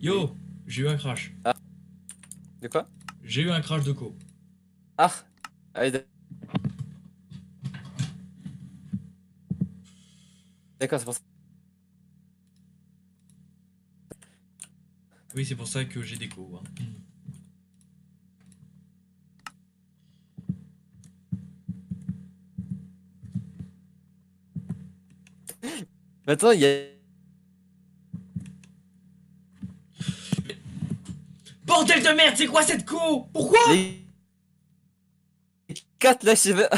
Yo, j'ai eu un crash. Ah. De quoi? J'ai eu un crash de co. Ah. Ah oui, d'accord, c'est pour ça. Oui, c'est pour ça que j'ai des co. Hein. Mais attends, il y a... Bordel de merde, c'est quoi cette co? Pourquoi? Les 4 là, je vais...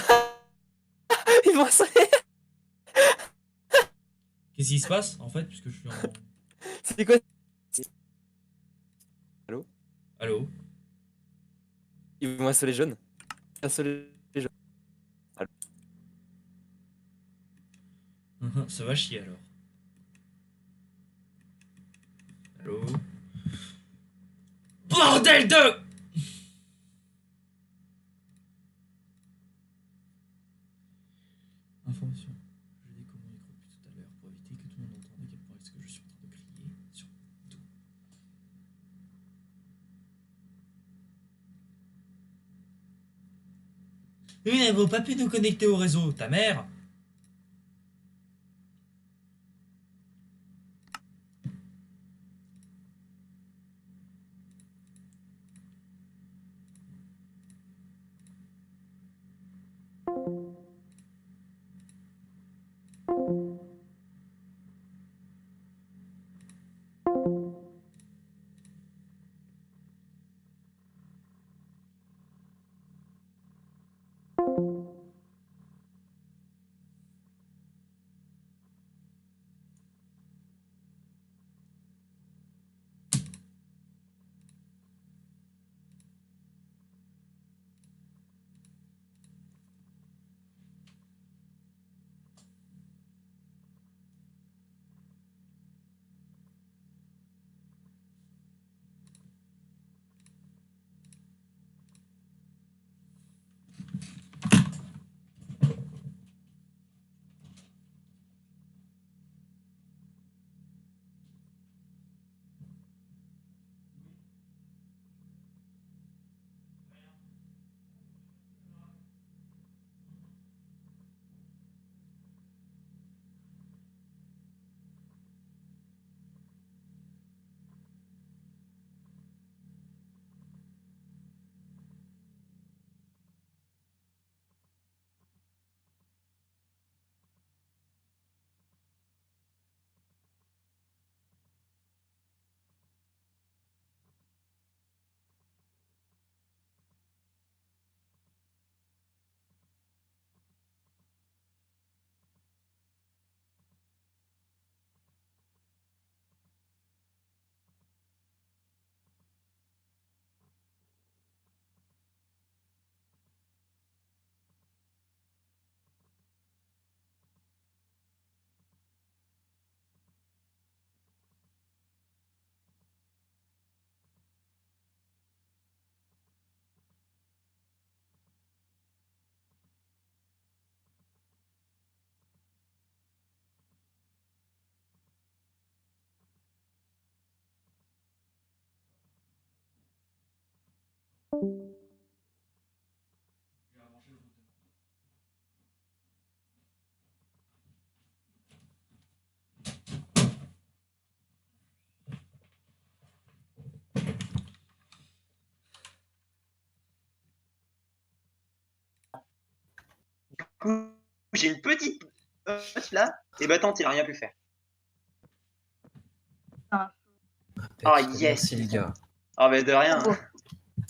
Ils vont se... Qu'est-ce qui se passe en fait, puisque je suis en. C'est quoi? Allô? Allô? Ils vont assoler les jeunes. Assoler les jeunes. Ça va chier alors. Allô? Bordel de. Information. Je découvre mon micro depuis tout à l'heure pour éviter que tout le monde entende à quel point est-ce que je suis en train de crier sur tout. Nous n'avons pas pu nous connecter au réseau, ta mère? Coup, j'ai une petite là, et bah tant il a rien pu faire. Oh yes. Merci les gars. Ah bah de rien.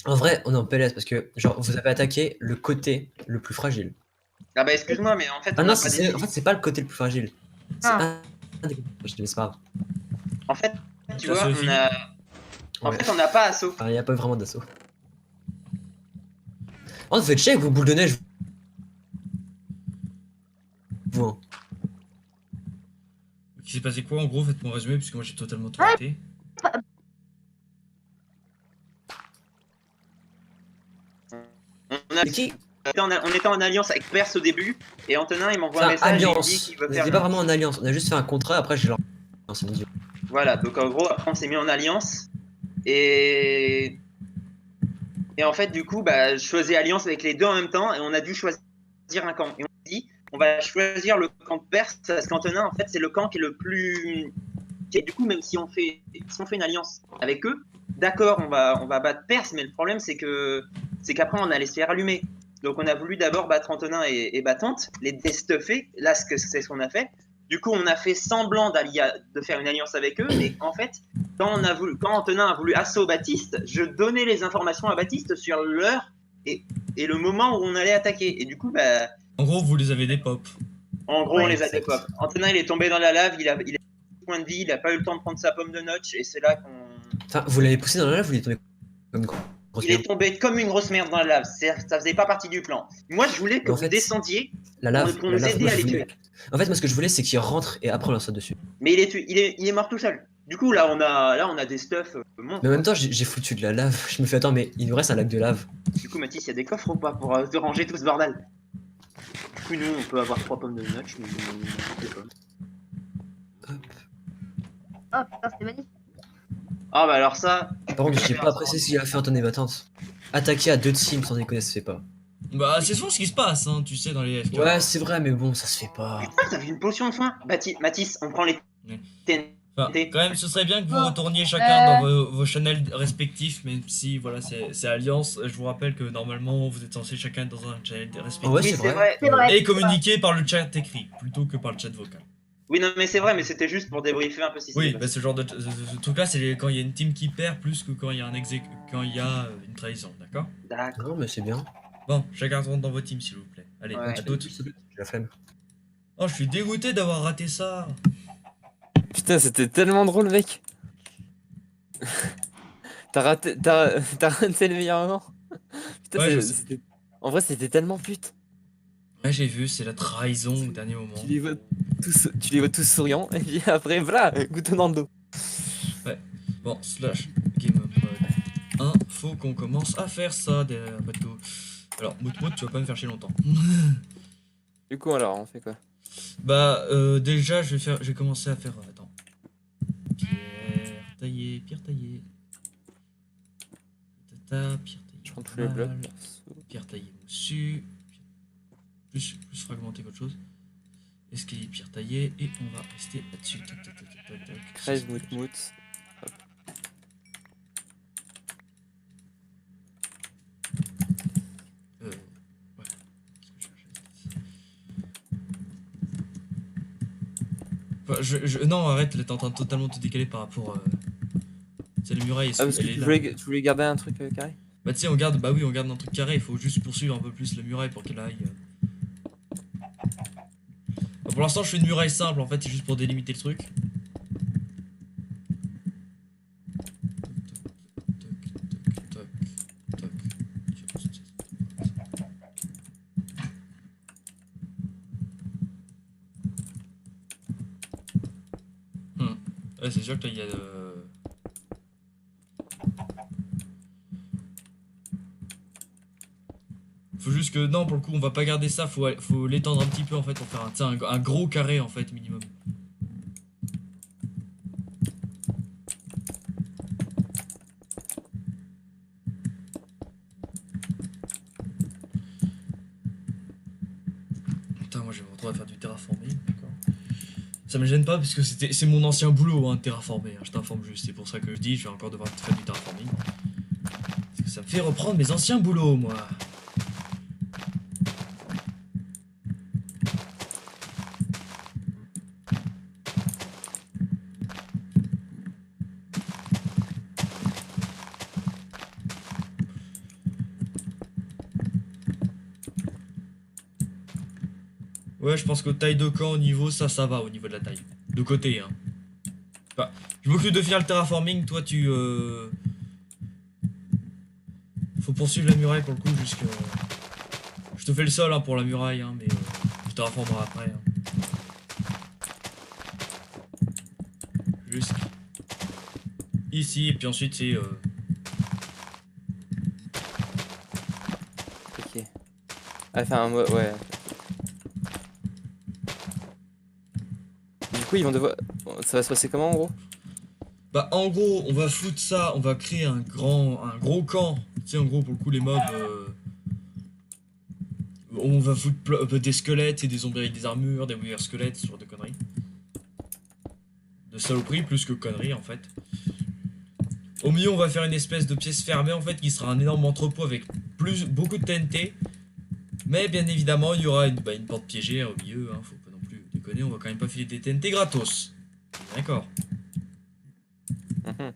En vrai, on est en PLS parce que genre vous avez attaqué le côté le plus fragile. Ah bah excuse-moi, mais en fait Ah on non, a pas décidé. en fait c'est pas le côté le plus fragile. C'est un des je te laisse pas. En fait, tu Ça vois, suffit. on a. En Ouais. fait, on n'a pas assaut. Il n'y a pas vraiment d'assaut. Oh, vous faites chier avec vos boules de neige. Vous, hein. Il s'est passé quoi en gros? Faites mon résumé, puisque moi j'ai totalement tout raté. On, a... C'est qui? on était en alliance avec Perse au début, et Antonin il m'envoie un C'est message et il alliance. dit qu'il veut On faire. n'était pas vraiment en alliance. On a juste fait un contrat. Après, j'ai lancé c'est idiot. Voilà, donc en gros, après on s'est mis en alliance. Et, et en fait, du coup, bah, je choisis alliance avec les deux en même temps. Et on a dû choisir un camp. Et on s'est dit, on va choisir le camp perse. Parce qu'Antonin, en fait, c'est le camp qui est le plus. Et du coup, même si on fait une alliance avec eux, d'accord, on va battre Perse. Mais le problème, c'est qu'après, on allait se faire allumer. Donc on a voulu d'abord battre Antonin et Battante, les destuffer. Là, c'est ce qu'on a fait. Du coup, on a fait semblant de faire une alliance avec eux, mais en fait, quand Antonin a voulu assaut Baptiste, je donnais les informations à Baptiste sur l'heure et le moment où on allait attaquer. Et du coup, bah, En gros, vous les avez des pop. en gros, Ouais, on les a exact. dépop. Antonin, il est tombé dans la lave, il a point de vie, il a pas eu le temps de prendre sa pomme de notch, et c'est là qu'on. Enfin, vous l'avez poussé dans la lave, vous l'avez tombé comme une grosse Il est merde. tombé comme une grosse merde dans la lave. Ça faisait pas partie du plan. Moi, je voulais que Mais en vous fait, descendiez La lave, pour la nous lave, aider moi, à je les voulais- tuer. En fait, moi, ce que je voulais, c'est qu'il rentre et après on leur saute dessus. Mais il est mort tout seul. Du coup, là, on a des stuff monstres. Mais en même temps, j'ai foutu de la lave. Je me fais, attends, mais il nous reste un lac de lave. Du coup, Mathis, il y a des coffres ou pas pour te ranger tout ce bordel? Du coup, nous, on peut avoir 3 pommes de notch, mais des pommes. Oh putain, c'était magnifique. Ah, bah alors ça. Par contre, j'ai pas apprécié ce qu'il a fait Antoine Battante. Attaquer à 2 teams sans déconner, ça se fait pas. Bah, c'est souvent ce qui se passe, hein, tu sais, dans les FK. Ouais, c'est vrai, mais bon, ça se fait pas. Putain, t'avais une potion de soin. Mathis, on prend les Ouais. TNT. Enfin, quand même, ce serait bien que vous Oh. retourniez chacun dans vos channels respectifs, même si, voilà, c'est Alliance. Je vous rappelle que normalement, vous êtes censés chacun être dans un channel respectif. Ouais, Oui, c'est c'est vrai. vrai. C'est vrai. Et communiquer par le chat écrit, plutôt que par le chat vocal. Oui, non, mais c'est vrai, mais c'était juste pour débriefer un peu si Oui, c'était bah, ce genre de ce truc-là, c'est quand il y a une team qui perd plus que quand il y a quand il y a une trahison, d'accord? D'accord. Non, mais c'est bien. Bon, chacun rentre dans vos teams, s'il vous plaît. Allez, Ouais. à d'autres. J'ai la flemme. Oh, je suis dégoûté d'avoir raté ça. Putain, c'était tellement drôle, mec. T'as raté le meilleur moment. Putain, Ouais, je sais. en vrai, c'était tellement pute. Ouais, j'ai vu, c'est la trahison au dernier moment. Tu les vois tous souriants, et puis après, voilà, couteau dans le dos. Bon, slash game mode 1, faut qu'on commence à faire ça derrière bateau. Alors, Mout, tu vas pas me faire chier longtemps. Du coup, alors, on fait quoi? Bah, déjà, je vais commencer à faire. Attends. Pierre taillée, pierre taillée. Tata, pierre taillée. Je prends tous les blocs. normale, Pierre taillée moussu. Plus fragmenté qu'autre chose. Escalier, pierre taillée. Et on va rester là-dessus. Tac, tac, tac, tac, tac. Crève, mout. Ouais. Qu'est-ce que je cherchais Enfin, non, arrête, là, t'es en train de totalement te décaler par rapport. C'est les murailles. Ah, parce que elle est tu là. voulais garder un truc carré? Bah, tu sais, on garde un truc carré. Il faut juste poursuivre un peu plus la muraille pour qu'elle aille. Bah, pour l'instant, je fais une muraille simple en fait, c'est juste pour délimiter le truc. Ouais, c'est sûr que là il y a. Faut juste que. Non, pour le coup, on va pas garder ça, faut l'étendre un petit peu en fait pour faire un gros carré en fait, minimum. Putain, moi je vais me retrouver à faire du terraforming, d'accord. Ça me gêne pas parce que c'est mon ancien boulot, hein, de terraformer, hein, je t'informe juste, c'est pour ça que je dis, je vais encore devoir faire du terraforming. Parce que ça me fait reprendre mes anciens boulots, moi. Ouais, je pense qu'au taille de camp, au niveau, ça va, au niveau de la taille. De côté, hein. Enfin, je m'occupe de finir le terraforming, toi tu... Faut poursuivre la muraille pour le coup, jusque... Je te fais le sol hein, pour la muraille, hein, mais je terraformerai après. Hein. Jusque... Ici, et puis ensuite c'est... Ok. Ah, enfin, ouais. Du coup, ils vont devoir. Ça va se passer comment en gros? Bah en gros, on va foutre ça, on va créer un gros camp. Tu sais, en gros, pour le coup, les mobs... on va foutre des squelettes et des zombies avec des armures, des wither squelettes, ce genre de conneries. De saloperies plus que conneries en fait. Au milieu, on va faire une espèce de pièce fermée en fait qui sera un énorme entrepôt avec beaucoup de TNT. Mais bien évidemment, il y aura une porte piégée au milieu, hein, faut pas non plus déconner, on va quand même pas filer des TNT gratos. D'accord. Mhm.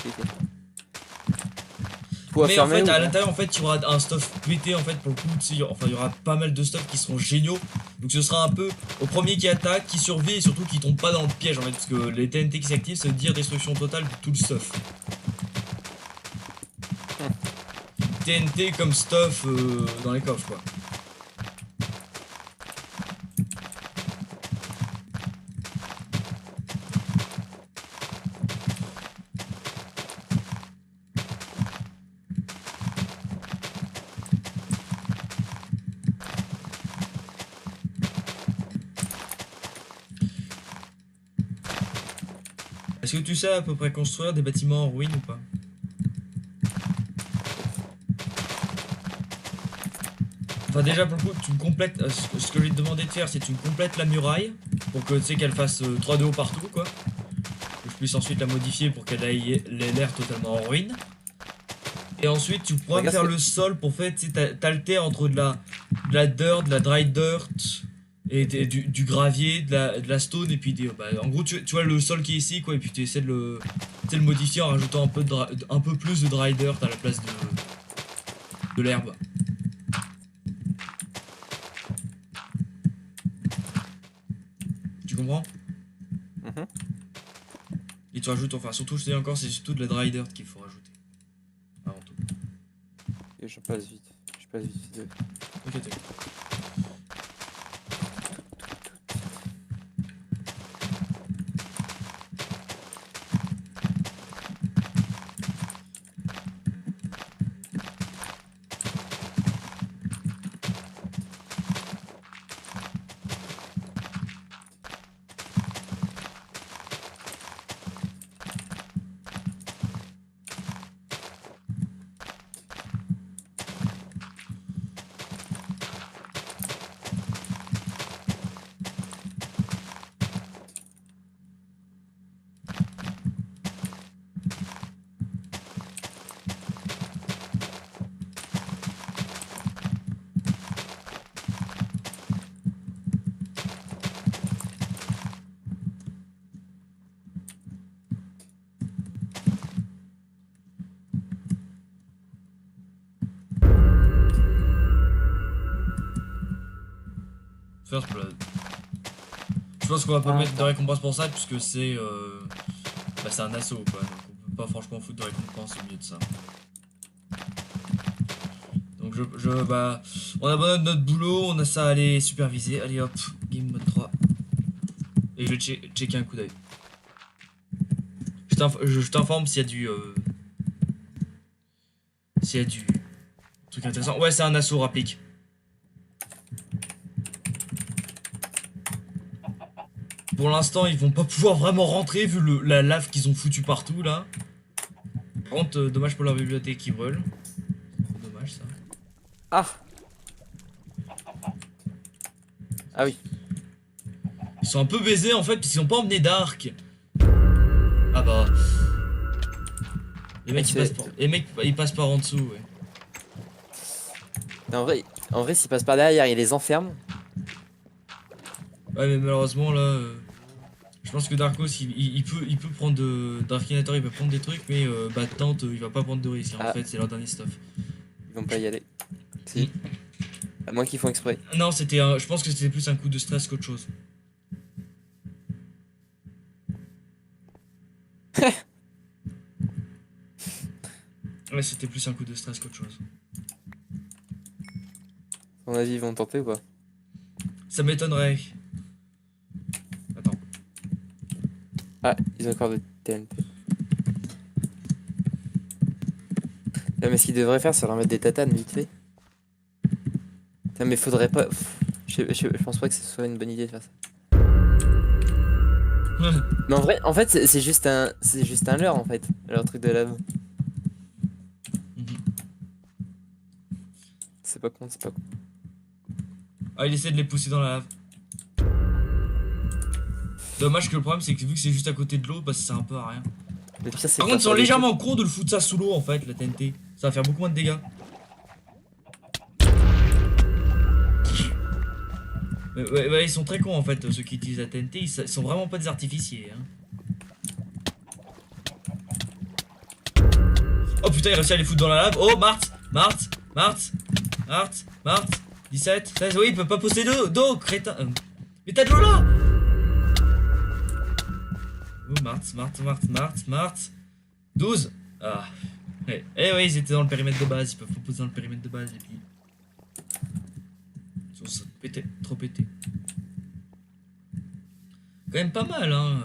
Ok. Pour Mais en fermer fait, ou à pas? l'intérieur, en fait, il y aura un stuff pété, en fait, pour le coup, tu sais, enfin, il y aura pas mal de stuff qui seront géniaux. Donc ce sera un peu au premier qui attaque, qui survit et surtout qui tombe pas dans le piège, en fait, parce que les TNT qui s'activent, ça veut dire destruction totale de tout le stuff. TNT comme stuff dans les coffres, quoi. Est-ce que tu sais à peu près construire des bâtiments en ruine ou pas? Enfin déjà pour le coup tu me complètes ce que je vais te demander de faire, c'est que tu me complètes la muraille pour que tu sais qu'elle fasse 3 de haut partout quoi. Que je puisse ensuite la modifier pour qu'elle ait l'air totalement en ruine. Et ensuite tu pourras me Regarde faire ce- le sol pour faire, tu sais, t'altères entre de la dirt, de la dry dirt et du gravier, de la stone et puis en gros tu vois le sol qui est ici quoi et puis tu essaies de le modifier en rajoutant un peu plus de dry dirt à la place de l'herbe. Tu comprends? Mhm. Et tu rajoutes, enfin surtout je te dis encore, c'est surtout de la dry dirt qu'il faut rajouter. Avant tout. Et je passe vite. Je passe vite. Ok, t'es. First blood. Je pense qu'on va pas mettre de récompense pour ça puisque c'est c'est un assaut quoi, donc on peut pas franchement foutre de récompense au milieu de ça. Donc on abandonne notre boulot, on a ça à aller superviser, allez hop, game mode 3. Et je vais checker un coup d'œil. Je t'informe s'il y a du truc intéressant. Ouais, c'est un assaut rapide. Pour l'instant, ils vont pas pouvoir vraiment rentrer vu la lave qu'ils ont foutu partout là. Par contre, dommage pour leur bibliothèque qui brûle. Dommage ça. Ah. Ah oui. Ils sont un peu baisés en fait, parce qu'ils ont pas emmené d'arc. Ah bah. Les mecs, ils passent par en dessous, ouais. Mais en vrai, s'il passe par derrière, il les enferme. Ouais, mais malheureusement là. Je pense que Darkos il peut prendre Darkinator, il peut prendre des trucs, mais Battante il va pas prendre de risque. En fait, c'est leur dernier stuff. Ils vont pas y aller. Si. À moins qu'ils font exprès. Non, je pense que c'était plus un coup de stress qu'autre chose. Ouais, c'était plus un coup de stress qu'autre chose. À mon avis, ils vont tenter ou pas? Ça m'étonnerait. Attends. Ah, ils ont encore de TNT. Là, mais ce qu'ils devraient faire, c'est leur mettre des tatanes vite fait. Putain, mais faudrait pas. Je pense pas que ce soit une bonne idée de faire ça. Mais en fait, c'est juste un leurre en fait, leur truc de lave. C'est pas con, c'est pas con. Ah, il essaie de les pousser dans la lave. Dommage que le problème, c'est que vu que c'est juste à côté de l'eau, bah ça sert un peu à rien. Le pire, c'est Par contre, ils sont légèrement cons de le foutre ça sous l'eau en fait, la TNT. Ça va faire beaucoup moins de dégâts. Ouais, ils sont très cons en fait, ceux qui utilisent la TNT, ils sont vraiment pas des artificiers. Hein. Oh putain, il a réussi à les foutre dans la lave. Oh, Marthe, 17, 16, oui, il peut pas poster d'eau, crétin. Mais t'as de l'eau là. Oh, Marthe, 12. Ah. Ouais. Eh oui, ils étaient dans le périmètre de base, ils peuvent pas poser dans le périmètre de base, et puis... Ils sont pétés, trop pétés. Quand même pas mal, hein.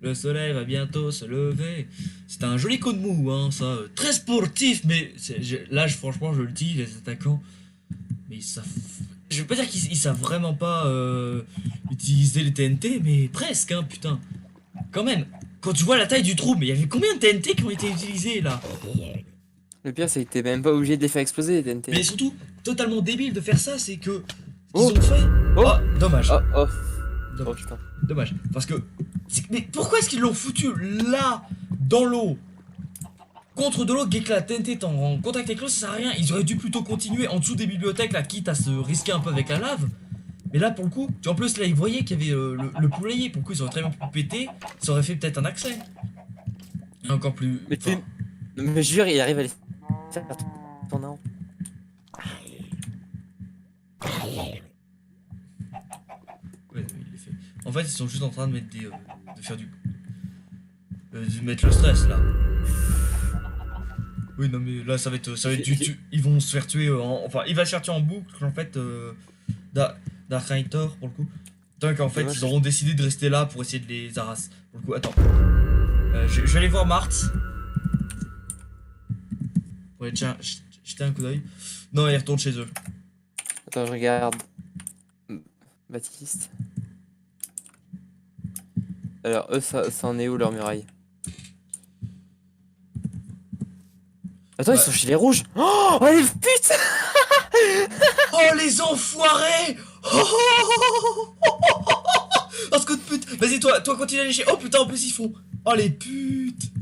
Le soleil va bientôt se lever. C'est un joli coup de mou, hein, ça. Très sportif, mais là, franchement, je le dis, les attaquants. Mais ils savent. Je veux pas dire qu'ils savent vraiment pas utiliser les TNT, mais presque, hein, putain. Quand même, quand tu vois la taille du trou, mais il y avait combien de TNT qui ont été utilisés là? Le pire, c'est que t'es même pas obligé de les faire exploser les TNT. Mais surtout, totalement débile de faire ça, c'est que. Ce Oh. qu'ils ont fait. Oh. Oh, dommage. Oh, oh, oh Dommage. putain. Dommage. Parce que. Mais pourquoi est-ce qu'ils l'ont foutu là, dans l'eau? Contre de l'eau, dès que la TNT est en contact avec l'eau, ça sert à rien. Ils auraient dû plutôt continuer en dessous des bibliothèques, là, quitte à se risquer un peu avec la lave. Mais là, pour le coup, en plus, là, ils voyaient qu'il y avait le poulailler. Pour le coup, ils auraient très bien pu péter. Ça aurait fait peut-être un accès. Et encore plus. Mais enfin, mais jure, il arrive à les faire tourner en. ouais, il est fait. En fait, ils sont juste en train de mettre des. De faire de mettre le stress, là. Oui, non, mais là, ça va être ils vont se faire tuer. Enfin, il va se faire tuer en boucle, en fait. Dark Knightor, pour le coup. Tant qu'en fait, ils auront décidé de rester là pour essayer de les harasser. Pour le coup, attends. Je vais aller voir Marthe. Pour aller jeter un coup d'œil. Non, ils retournent chez eux. Attends, je regarde. Baptiste. Alors, eux, ça en est où leur muraille? Attends, Ouais. ils sont chez les rouges. Oh, les putes. Oh, les enfoirés! Oh, ce coup de pute! Vas-y, toi, continue à lécher. Oh putain, en plus, ils font. Oh, les putes!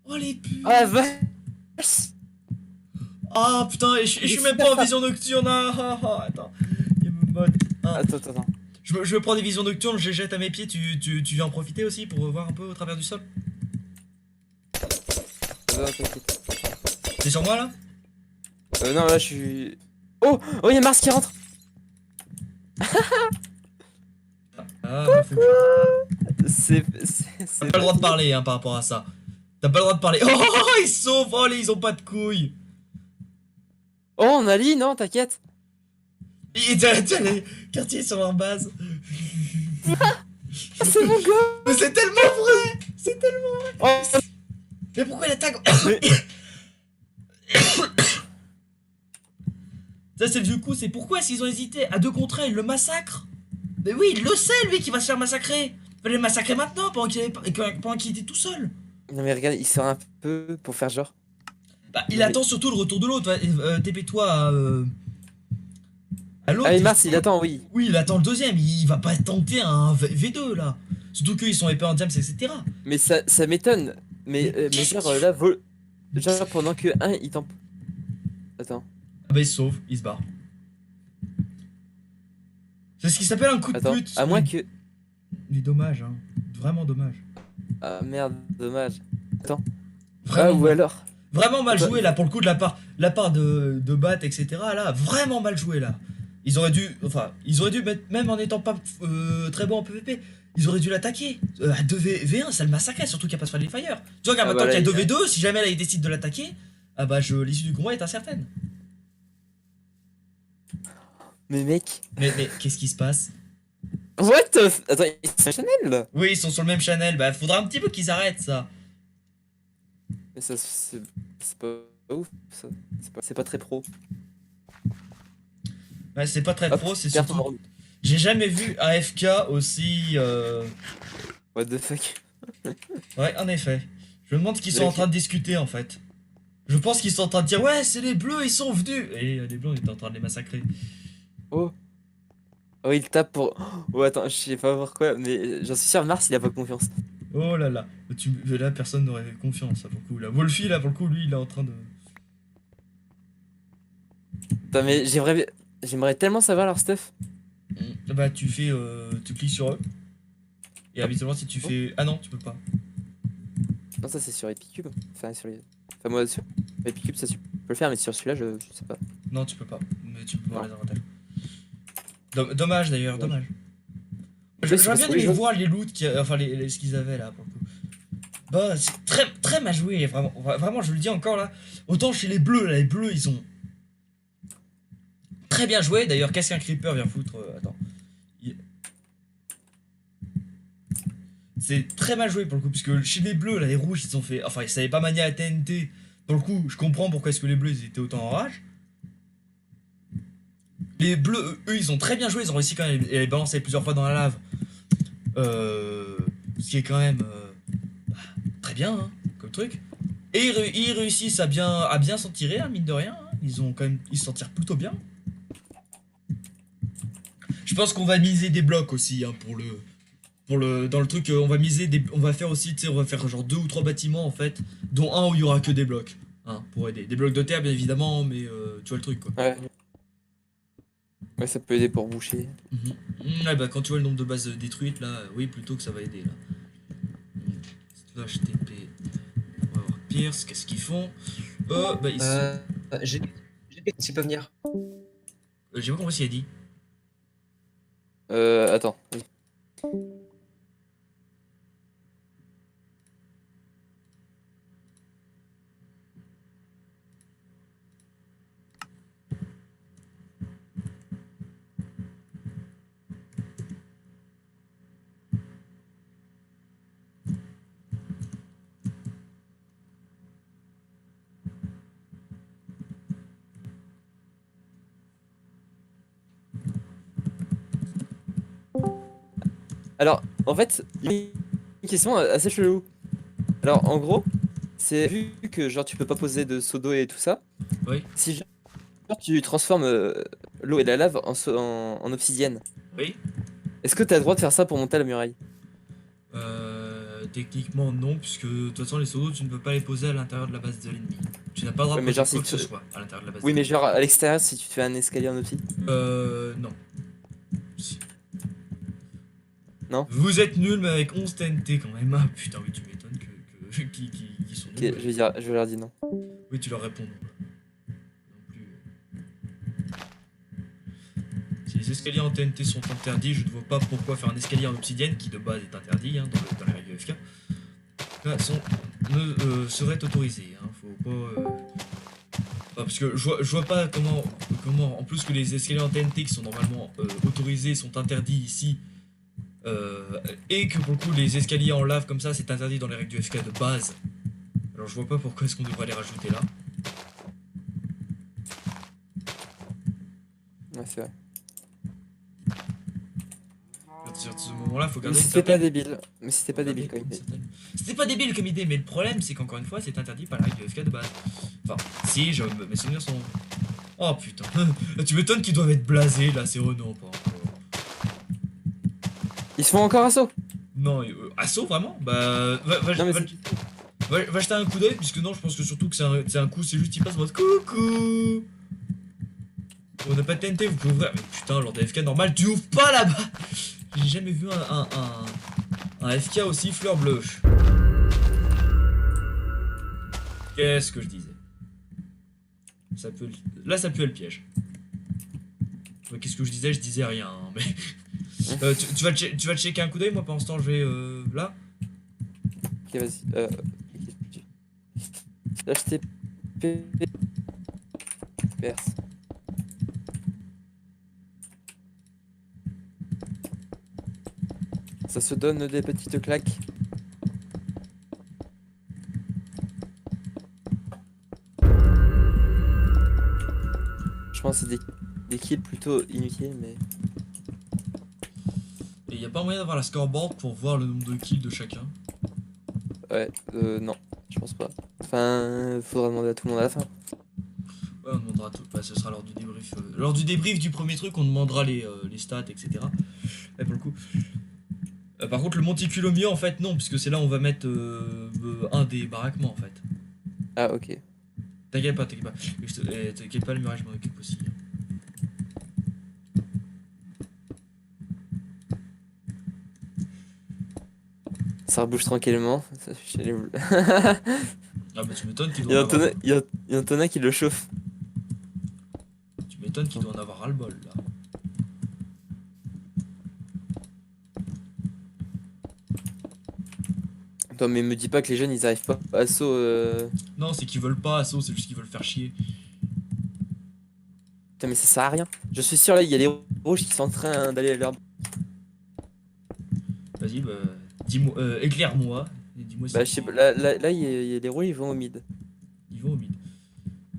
Oh, les putes! Oh la vache. Ah putain, et je suis même pas en vision nocturne. Attends. Il me mode. Attends. Je prends des visions nocturnes, je les jette à mes pieds. Tu viens en profiter aussi pour voir un peu au travers du sol? T'inquiète. T'es sur moi là? Non, là, je suis. Oh, il y a Mars qui rentre. Ah, bah, faut que- C'est T'as pas le droit de parler hein, par rapport à ça. T'as pas le droit de parler. Oh, ils se sauvent. Oh, ils ont pas de couilles. Oh, on a lit, non, t'inquiète. Et tiens, les quartiers sur leur base. C'est mon gars. Mais c'est tellement vrai. C'est tellement vrai. Oh, Mais pourquoi il attaque? mais- Ça c'est le vieux coup, c'est pourquoi est-ce qu'ils ont hésité à 2 contre 1, ils le massacrent? Mais oui, il le sait lui qui va se faire massacrer. Fallait le massacrer maintenant pendant qu'il était tout seul. Non, mais regarde, il sort un peu pour faire genre. Bah, il Mais- attend surtout le retour de l'autre. TP-toi à l'autre. Ah, mais Mars, il attend, oui. Oui, il attend le deuxième. Il va pas tenter un V2 là. Surtout qu'ils sont épais en diams, etc. Mais ça m'étonne. Mais genre, là, genre, pendant que un, il t'en. Attends. Ah bah il se sauve, il se barre. C'est ce qui s'appelle un coup de Attends. pute. À moins que. Il est dommage, hein. Vraiment dommage. Ah merde, dommage. Ah, Vraiment, ou alors. vraiment mal Attends. joué là pour le coup de la part de Bat, etc. Là, vraiment mal joué là. Ils auraient dû mettre, même en étant pas très bon en PvP, ils auraient dû l'attaquer. À 2v1, ça le massacrait, surtout qu'il n'y a pas de friendly fire. Tu vois, regarde, Ah maintenant bah là, qu'il y a 2v2, si jamais là il décide de l'attaquer, ah bah l'issue du combat est incertaine. Mais mec. Mais qu'est-ce qui se passe? What? Attends, c'est Chanel là? Oui, ils sont sur le même channel, bah faudra un petit peu qu'ils arrêtent ça. Mais ça, c'est pas ouf, ça. C'est pas très pro. Ouais, c'est pas très Hop, pro, c'est perds surtout. ton- J'ai jamais vu AFK aussi What the fuck? Ouais, en effet. Je me demande ce qu'ils sont en train de discuter en fait. Je pense qu'ils sont en train de dire ouais, c'est les bleus, ils sont venus. Et les bleus, on était en train de les massacrer. Oh. Oh, il tape pour. Oh, attends, je sais pas pourquoi, mais j'en suis sûr, Mars, il a pas confiance. Oh là là. Là, personne n'aurait confiance là, pour le coup. Là, Wolfie, là, pour le coup, lui, il est en train de. Putain, mais j'aimerais tellement savoir leur stuff. Bah, tu cliques sur eux. Et habituellement, si tu Oh. fais. Ah non, tu peux pas. Non, ça c'est sur Epicube. Enfin, enfin moi, sur Epicube, ça tu peux le faire, mais sur celui-là, je sais pas. Non, tu peux pas. Mais tu peux voir Non. les avantages. Dommage d'ailleurs, Ouais. dommage. Oui, J'aurais c'est bien parce que aimé les gens- voir les loots, enfin ce qu'ils avaient là pour le coup. Bah, c'est très, très mal joué, vraiment. Vraiment, je le dis encore là. Autant chez les bleus, là, les bleus, ils ont très bien joué. D'ailleurs, qu'est-ce qu'un creeper vient foutre attends. C'est très mal joué pour le coup, puisque chez les bleus, là, les rouges, ils ont fait. Enfin, ils savaient pas manier la TNT. Pour le coup, je comprends pourquoi est-ce que les bleus, ils étaient autant en rage. Les bleus, eux, ils ont très bien joué, ils ont réussi quand même à les balancer plusieurs fois dans la lave. Ce qui est quand même très bien hein, comme truc. Et ils réussissent à bien s'en tirer, hein, mine de rien. Hein. Ils s'en tirent plutôt bien. Je pense qu'on va miser des blocs aussi hein, dans le truc. On va faire aussi, tu sais, on va faire genre 2 ou 3 bâtiments en fait, dont un où il y aura que des blocs. Hein, pour aider. Des blocs de terre bien évidemment, mais tu vois le truc quoi. Ouais. Ouais, ça peut aider pour boucher. Ouais, bah quand tu vois le nombre de bases détruites là, oui, plutôt que ça va aider là. Slash TP. On va voir Pierce, qu'est-ce qu'ils font? Bah ils sont. J'ai s'il peut venir. J'ai pas compris ce qu'il a dit. Attends. Alors, en fait, il y a une question assez chelou. Alors, en gros, c'est vu que genre tu peux pas poser de seau d'eau et tout ça. Oui. Si genre tu transformes l'eau et la lave en obsidienne, Oui. est-ce que t'as le droit de faire ça pour monter la muraille? Techniquement non, puisque de toute façon les solos tu ne peux pas les poser à l'intérieur de la base de l'ennemi. Tu n'as pas le droit Ouais, de mais poser genre, quoi si que ce tu- soit à l'intérieur de la base. Oui, de mais genre à l'extérieur, si tu te fais un escalier en obsidienne. Non. Si. Non. Vous êtes nuls, mais avec 11 TNT quand même. Ah putain, oui, tu m'étonnes qu'ils sont Ok, nuls. je vais leur dire non. Oui, tu leur réponds non. Non plus. Si les escaliers en TNT sont interdits, je ne vois pas pourquoi faire un escalier en obsidienne, qui de base est interdit hein, dans les règles FK, là, serait autorisé. Hein, faut pas. Parce que je vois pas comment. En plus que les escaliers en TNT qui sont normalement autorisés sont interdits ici. Et que pour le coup, les escaliers en lave comme ça, c'est interdit dans les règles du FK de base. Alors je vois pas pourquoi est-ce qu'on devrait les rajouter là. Ouais, c'est vrai. À partir de ce moment-là, faut Mais garder si une c'était pas certaine- débile. Mais si c'était pas débile quand même. C'était pas débile comme idée, mais le problème c'est qu'encore une fois, c'est interdit par la règle du FK de base. Enfin, si, mes souvenirs sont. Oh putain, tu m'étonnes qu'ils doivent être blasés là, c'est Renault, pas encore. Ils se font encore assaut. Non, assaut vraiment? Bah, Non, mais c'est- va jeter un coup d'œil, puisque non, je pense que surtout que c'est un coup, c'est juste il passe en mode coucou. On n'a pas de TNT, vous pouvez ouvrir. Mais putain, lors des FK normal, tu ouvres pas là-bas. J'ai jamais vu un FK aussi fleur bleue. Qu'est-ce que je disais? Là, ça pue le piège. Qu'est-ce que je disais? Je disais rien, hein, mais. Tu vas checker un coup d'œil, moi pendant ce temps je vais là. Ok, vas-y. Lâche tes perse. Ça se donne des petites claques. Je pense que c'est des kills plutôt inutiles, mais. Et y a pas moyen d'avoir la scoreboard pour voir le nombre de kills de chacun? Ouais, non, je pense pas. Enfin, faudra demander à tout le monde à la fin. Ouais, on demandera tout. Bah, ce sera lors du débrief. Lors du débrief du premier truc, on demandera les stats, etc. Ouais, pour le coup. Par contre, le monticulo en fait, non, puisque c'est là où on va mettre un des baraquements, en fait. Ah, ok. T'inquiète pas, t'inquiète pas. T'inquiète pas, le murage, je m'en occupe aussi. Ça rebouche tranquillement. Ça fait chier les boules. Ah, bah, tu m'étonnes qu'il Il y doit a en avoir. il y a Antonin qui le chauffe. Tu m'étonnes qu'il doit en avoir ras-le-bol, là. Attends, mais me dis pas que les jeunes ils arrivent pas à assaut. Non, c'est qu'ils veulent pas assaut, c'est juste qu'ils veulent faire chier. Putain, mais ça sert à rien. Je suis sûr là, il y a des rouges qui sont en train d'aller à leur. Vas-y, bah, dis-moi, éclaire-moi. Et dis-moi si Bah, je sais pas, là, il y a des rouges, ils vont au mid. ils vont au mid.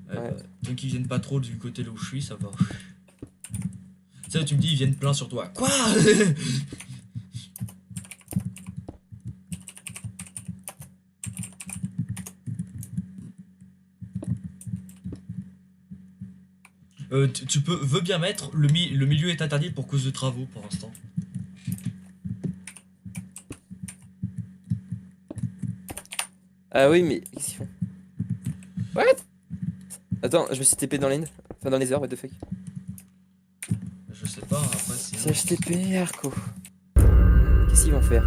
Ouais. Bah, tant qu'ils viennent pas trop du côté là où je suis, ça va. Ça, tu me dis, ils viennent plein sur toi. Quoi? Tu veux bien mettre, le milieu est interdit pour cause de travaux pour l'instant. Ah oui, mais qu'est-ce qu'ils font? What? Attends, je me suis TP dans l'end. Enfin, dans les heures, what the fuck. Je sais pas, après C'est HTP, Arco. Qu'est-ce qu'ils vont faire?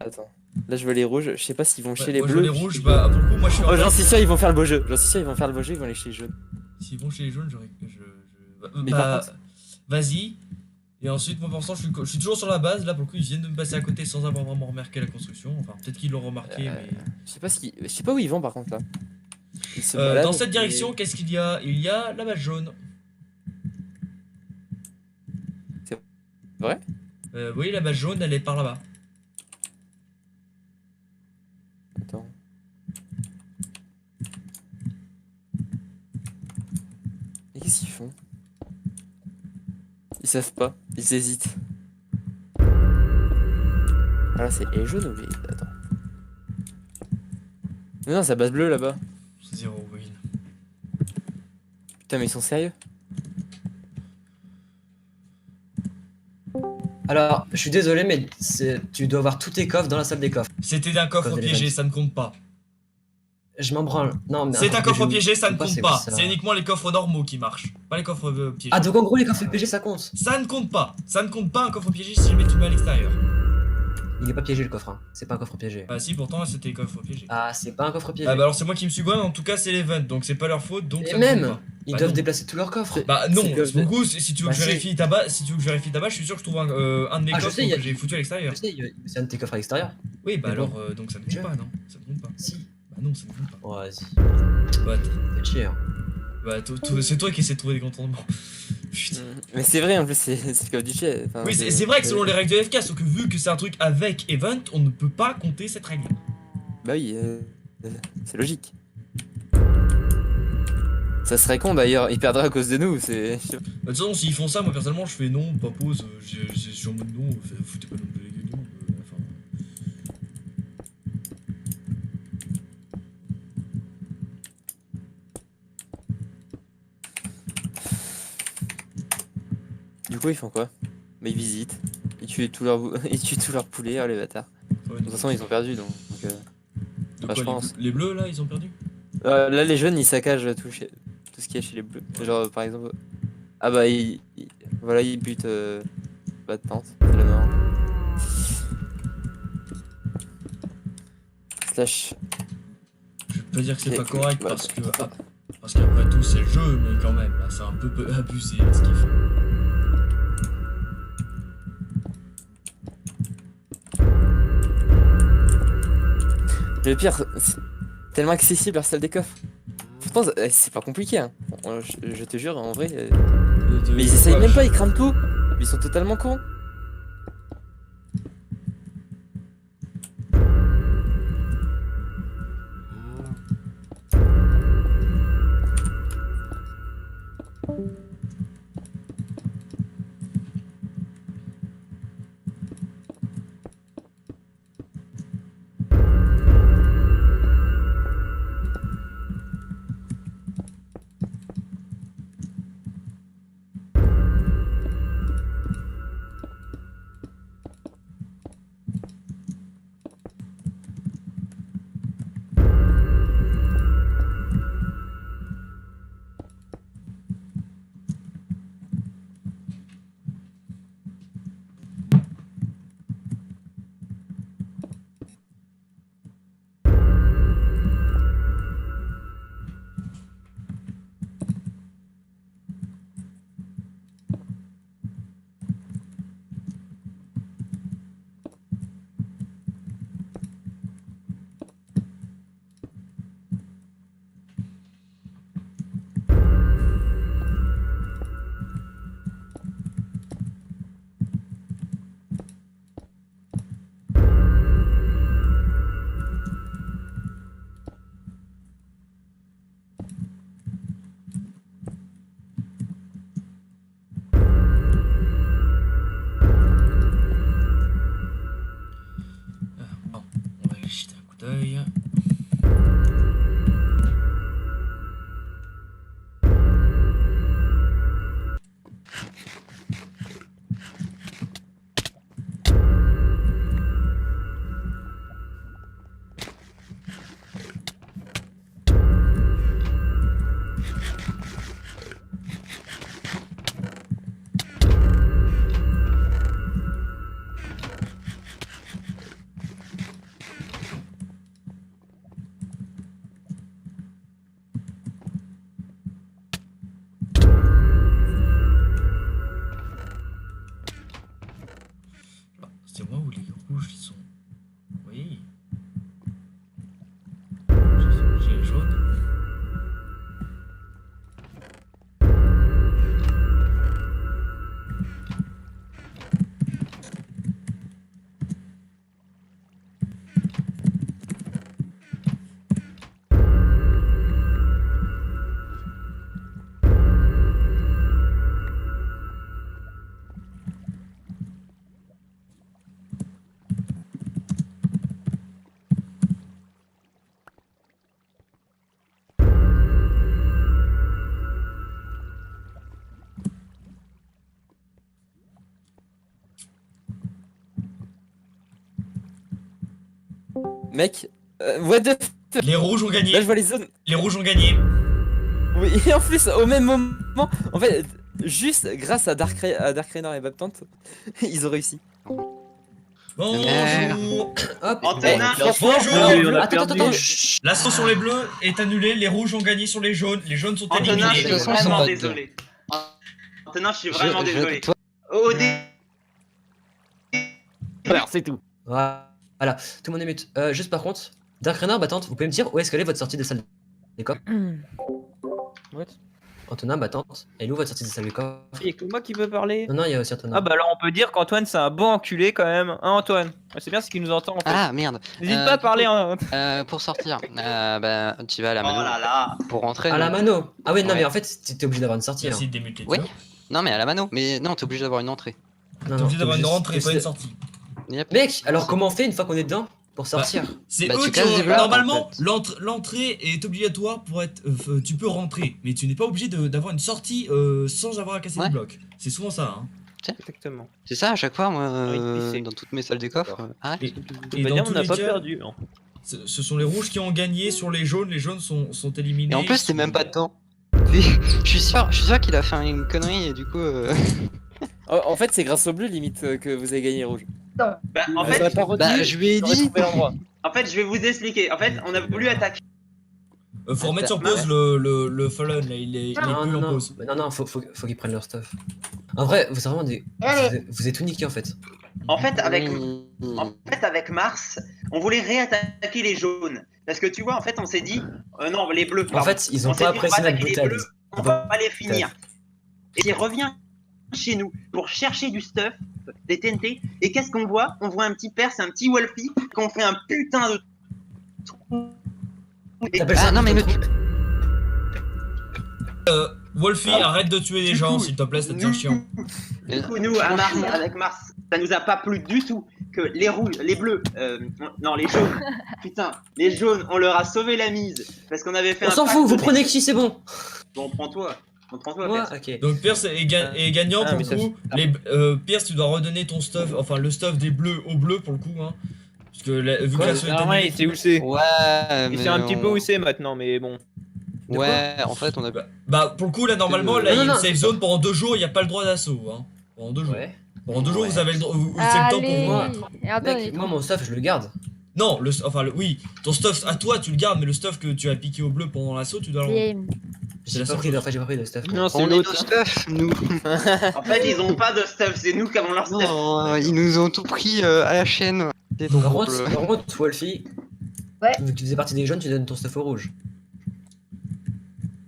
Attends. Là, je vois les rouges. Je sais pas s'ils vont chez les moi, je bleus. vois les rouges, bah pour le coup, moi je suis en Oh, j'en bas. suis sûr, ils vont faire le beau jeu. J'en suis sûr, ils vont faire le beau jeu, ils vont aller chez les jaunes. S'ils vont chez les jaunes, Mais bah, par contre- vas-y. Et ensuite, moi pour l'instant, je suis toujours sur la base. Là, pour le coup, ils viennent de me passer à côté sans avoir vraiment remarqué la construction. Enfin, peut-être qu'ils l'ont remarqué, mais. Je sais pas où ils vont par contre là. Ils se Dans baladent, cette mais- direction, qu'est-ce qu'il y a? Il y a la base jaune. C'est vrai? Oui, la base jaune, elle est par là-bas. Attends. Et qu'est-ce qu'ils font? Ils savent pas, ils hésitent. Ah là, c'est les jaunes ou les. Attends. Mais non, c'est la base bleue là-bas. C'est 0 win. Putain, mais ils sont sérieux? Alors, je suis désolé, mais tu dois avoir tous tes coffres dans la salle des coffres. C'était un coffre Code piégé, élément. ça ne compte pas. Je m'en branle. Non, mais C'est un coffre piégé, ça ne je sais compte quoi, pas. ça. C'est uniquement les coffres normaux qui marchent, pas les coffres piégés. Ah, donc en gros, les coffres piégés, ça compte. Ça ne compte pas. Ça ne compte pas un coffre piégé si je mets tout à l'extérieur. Il est pas piégé le coffre, hein. C'est pas un coffre piégé. Bah si, pourtant c'était les coffres piégés. Ah, c'est pas un coffre piégé. Ah bah alors c'est moi qui me suis goin, mais en tout cas c'est l'event, donc c'est pas leur faute, donc Et ça ne compte même, pas. ils Bah doivent non. déplacer tous leurs coffres. Bah non, C'est que- pour le coup, si tu veux Bah que je si. vérifie ta base, si tu veux que je vérifie ta base, je suis sûr que je trouve un de mes Ah, je coffres sais, il y a- que j'ai foutu à l'extérieur. Je sais, c'est un de tes coffres à l'extérieur. Oui, bah Mais alors, bon. donc ça ne compte Je- pas, non? Ça ne compte pas. Si. Bah non, ça ne compte pas. Oh, vas-y. Bah, Fais chier. Hein. c'est toi qui essaies de trouver des contournements. Putain. Mais c'est vrai, en plus, c'est comme du chien. Enfin, Oui, c'est vrai que selon les règles de FK, sauf que vu que c'est un truc avec event, on ne peut pas compter cette règle. Bah oui, c'est logique. Ça serait con d'ailleurs, ils perdraient à cause de nous, c'est. Bah, de toute façon, s'ils font ça, moi personnellement, je fais non, pas pause, je suis en mode non, foutez pas le nom de la gueule du monde. Enfin. Du coup, ils font quoi? Bah, ils visitent, ils tuent tous leurs ils tuent tous leurs poulets, oh, les bâtards. Ouais, De toute façon, ils ont perdu donc. de bah, quoi, je pense. les bleus là, ils ont perdu? Là, les jeunes, ils saccagent tout ce qu'il y a chez les bleus. Genre, par exemple. Ah bah, voilà, ils butent. Pas de tente, c'est la mort. Slash. Je peux pas dire que c'est Ok, pas correct bah, parce que parce qu'après tout c'est le jeu, mais quand même là c'est un peu abusé là, ce qu'ils font. Le pire, c'est tellement accessible leur salle des coffres. Pourtant, c'est pas compliqué, hein. Je te jure, en vrai. Mais ils essayent même pas, ils crament tout. Ils sont totalement cons. feuille. C'est moi où les rouges ils sont. Oui. J'ai les jaunes. Mec, what the f... Les rouges ont gagné. Là, je vois les zones. Les rouges ont gagné. Oui, et en plus, au même moment, en fait, juste grâce à Dark Raynor et Baptiste, ils ont réussi. Bonjour. Hop. Antonin, Bonjour. Attends. L'assaut sur les bleus est annulé. Les rouges ont gagné sur les jaunes. Les jaunes sont Antonin, je éliminés. suis vraiment désolé. Antonin, je suis vraiment désolé. Toi, Au dé... Alors, c'est tout. Voilà, tout le monde est mute. Juste par contre, Dark Raynor, Battante, vous pouvez me dire où est-ce qu'elle est votre sortie de salle des coffres? What? Antonin, Battante, elle est où votre sortie de salle des coffres? Il y a que moi qui peux parler. Non, il y a aussi Antonin. Ah bah alors on peut dire qu'Antoine c'est un bon enculé quand même, hein Antoine? C'est bien ce qu'il nous entend en fait. Ah merde. N'hésite pas à parler hein. Pour sortir, bah tu vas à la Oh mano. là là. Pour rentrer. À la non mano. Ah oui, non, Ouais. mais en fait, t'es obligé d'avoir une sortie. Merci Hein. de démuter. Oui. Non mais à la mano. Mais non, t'es obligé d'avoir une entrée. Non, T'es obligé d'avoir une t'es rentrée, pas obligé- une sortie. Yep. Mec, alors comment on fait une fois qu'on est dedans pour sortir? C'est Bah, eux tu qui casses ont... des blocs, Normalement, en fait. l'entrée est obligatoire pour être. Tu peux rentrer, mais tu n'es pas obligé d'avoir une sortie sans avoir à casser Ouais. des blocs. C'est souvent ça. Hein. Exactement. C'est ça à chaque fois moi Oui, c'est- dans toutes mes salles des coffres. Ah, Et, De toute et dans manière, tous on n'a les pas cas, perdu. Hein. ce sont les rouges qui ont gagné sur les jaunes. Les jaunes sont éliminés. et en plus t'es même pas dedans. Je suis sûr qu'il a fait une connerie et du coup. En fait, c'est grâce au bleu, limite, que vous avez gagné rouge. Bah, en Ça va fait, pas retenu, Bah je lui ai j'aurais dit. trouvé l'endroit. je vais vous expliquer. En fait, on a voulu attaquer. Faut remettre sur Ouais. pause le Fallen. Là, il est Non, plus non, en non, pause. non, faut qu'ils prennent leur stuff. En vrai, vous êtes vraiment des. Allez. Vous êtes tout niqués en fait. En fait, avec Mmh. avec Mars, on voulait réattaquer les jaunes. Parce que tu vois, en fait, on s'est dit, non, les bleus. En pardon. fait, ils ont On s'est pas dit, on va apprécié notre attaquer les boutade. bleus, on va pas les finir. Et il revient chez nous pour chercher du stuff, des TNT. Et qu'est-ce qu'on voit? On voit un petit Perse, un petit Wolfie, qu'on fait un putain de trou. Et T'appelles Ah, ça non, mais un me- trou? Wolfie, arrête de tuer les Du gens, coup, s'il te plaît, ça devient chiant. du coup, nous, à Mars, avec Mars, ça nous a pas plu du tout que les rouges, les bleus, non, les jaunes, putain, les jaunes, on leur a sauvé la mise. Parce qu'on avait fait On un s'en pacte fout, vous de- prenez qui, c'est bon. Bon, prends-toi, Moi, Perse. ok. Donc Pierce est gagnant Ah, pour mais le ça, coup. Pierce, tu dois redonner ton stuff, enfin le stuff des bleus aux bleus pour le coup. Hein. Parce que vu que Quoi la semaine Ah ouais, il sait où c'est. Ouais. Il mais sait un petit peu on- où c'est maintenant, mais bon. Ouais, en fait on a. Bah pour le coup là normalement là il y a Non, une non, safe zone pendant 2 jours, il n'y a pas le droit d'assaut. Hein. Pendant 2 jours. Ouais. Pendant 2 jours Ouais. vous avez le droit. C'est le temps pour vous. moi. Et Antoine, Mec, il est moi, mon stuff, je le garde. Non, oui, ton stuff à toi tu le gardes, mais le stuff que tu as piqué au bleu pendant l'assaut tu dois le rendre. Et- C'est la seule J'ai pas pris de stuff. Non, c'est On est l'autre. nos stuff, nous. En fait, ils ont pas de stuff, c'est nous qui avons leur stuff. Non, ils nous ont tout pris à la chaîne. C'est Par drôle. contre, Wolfie, Ouais. vu que tu faisais partie des jeunes, tu donnes ton stuff au rouge.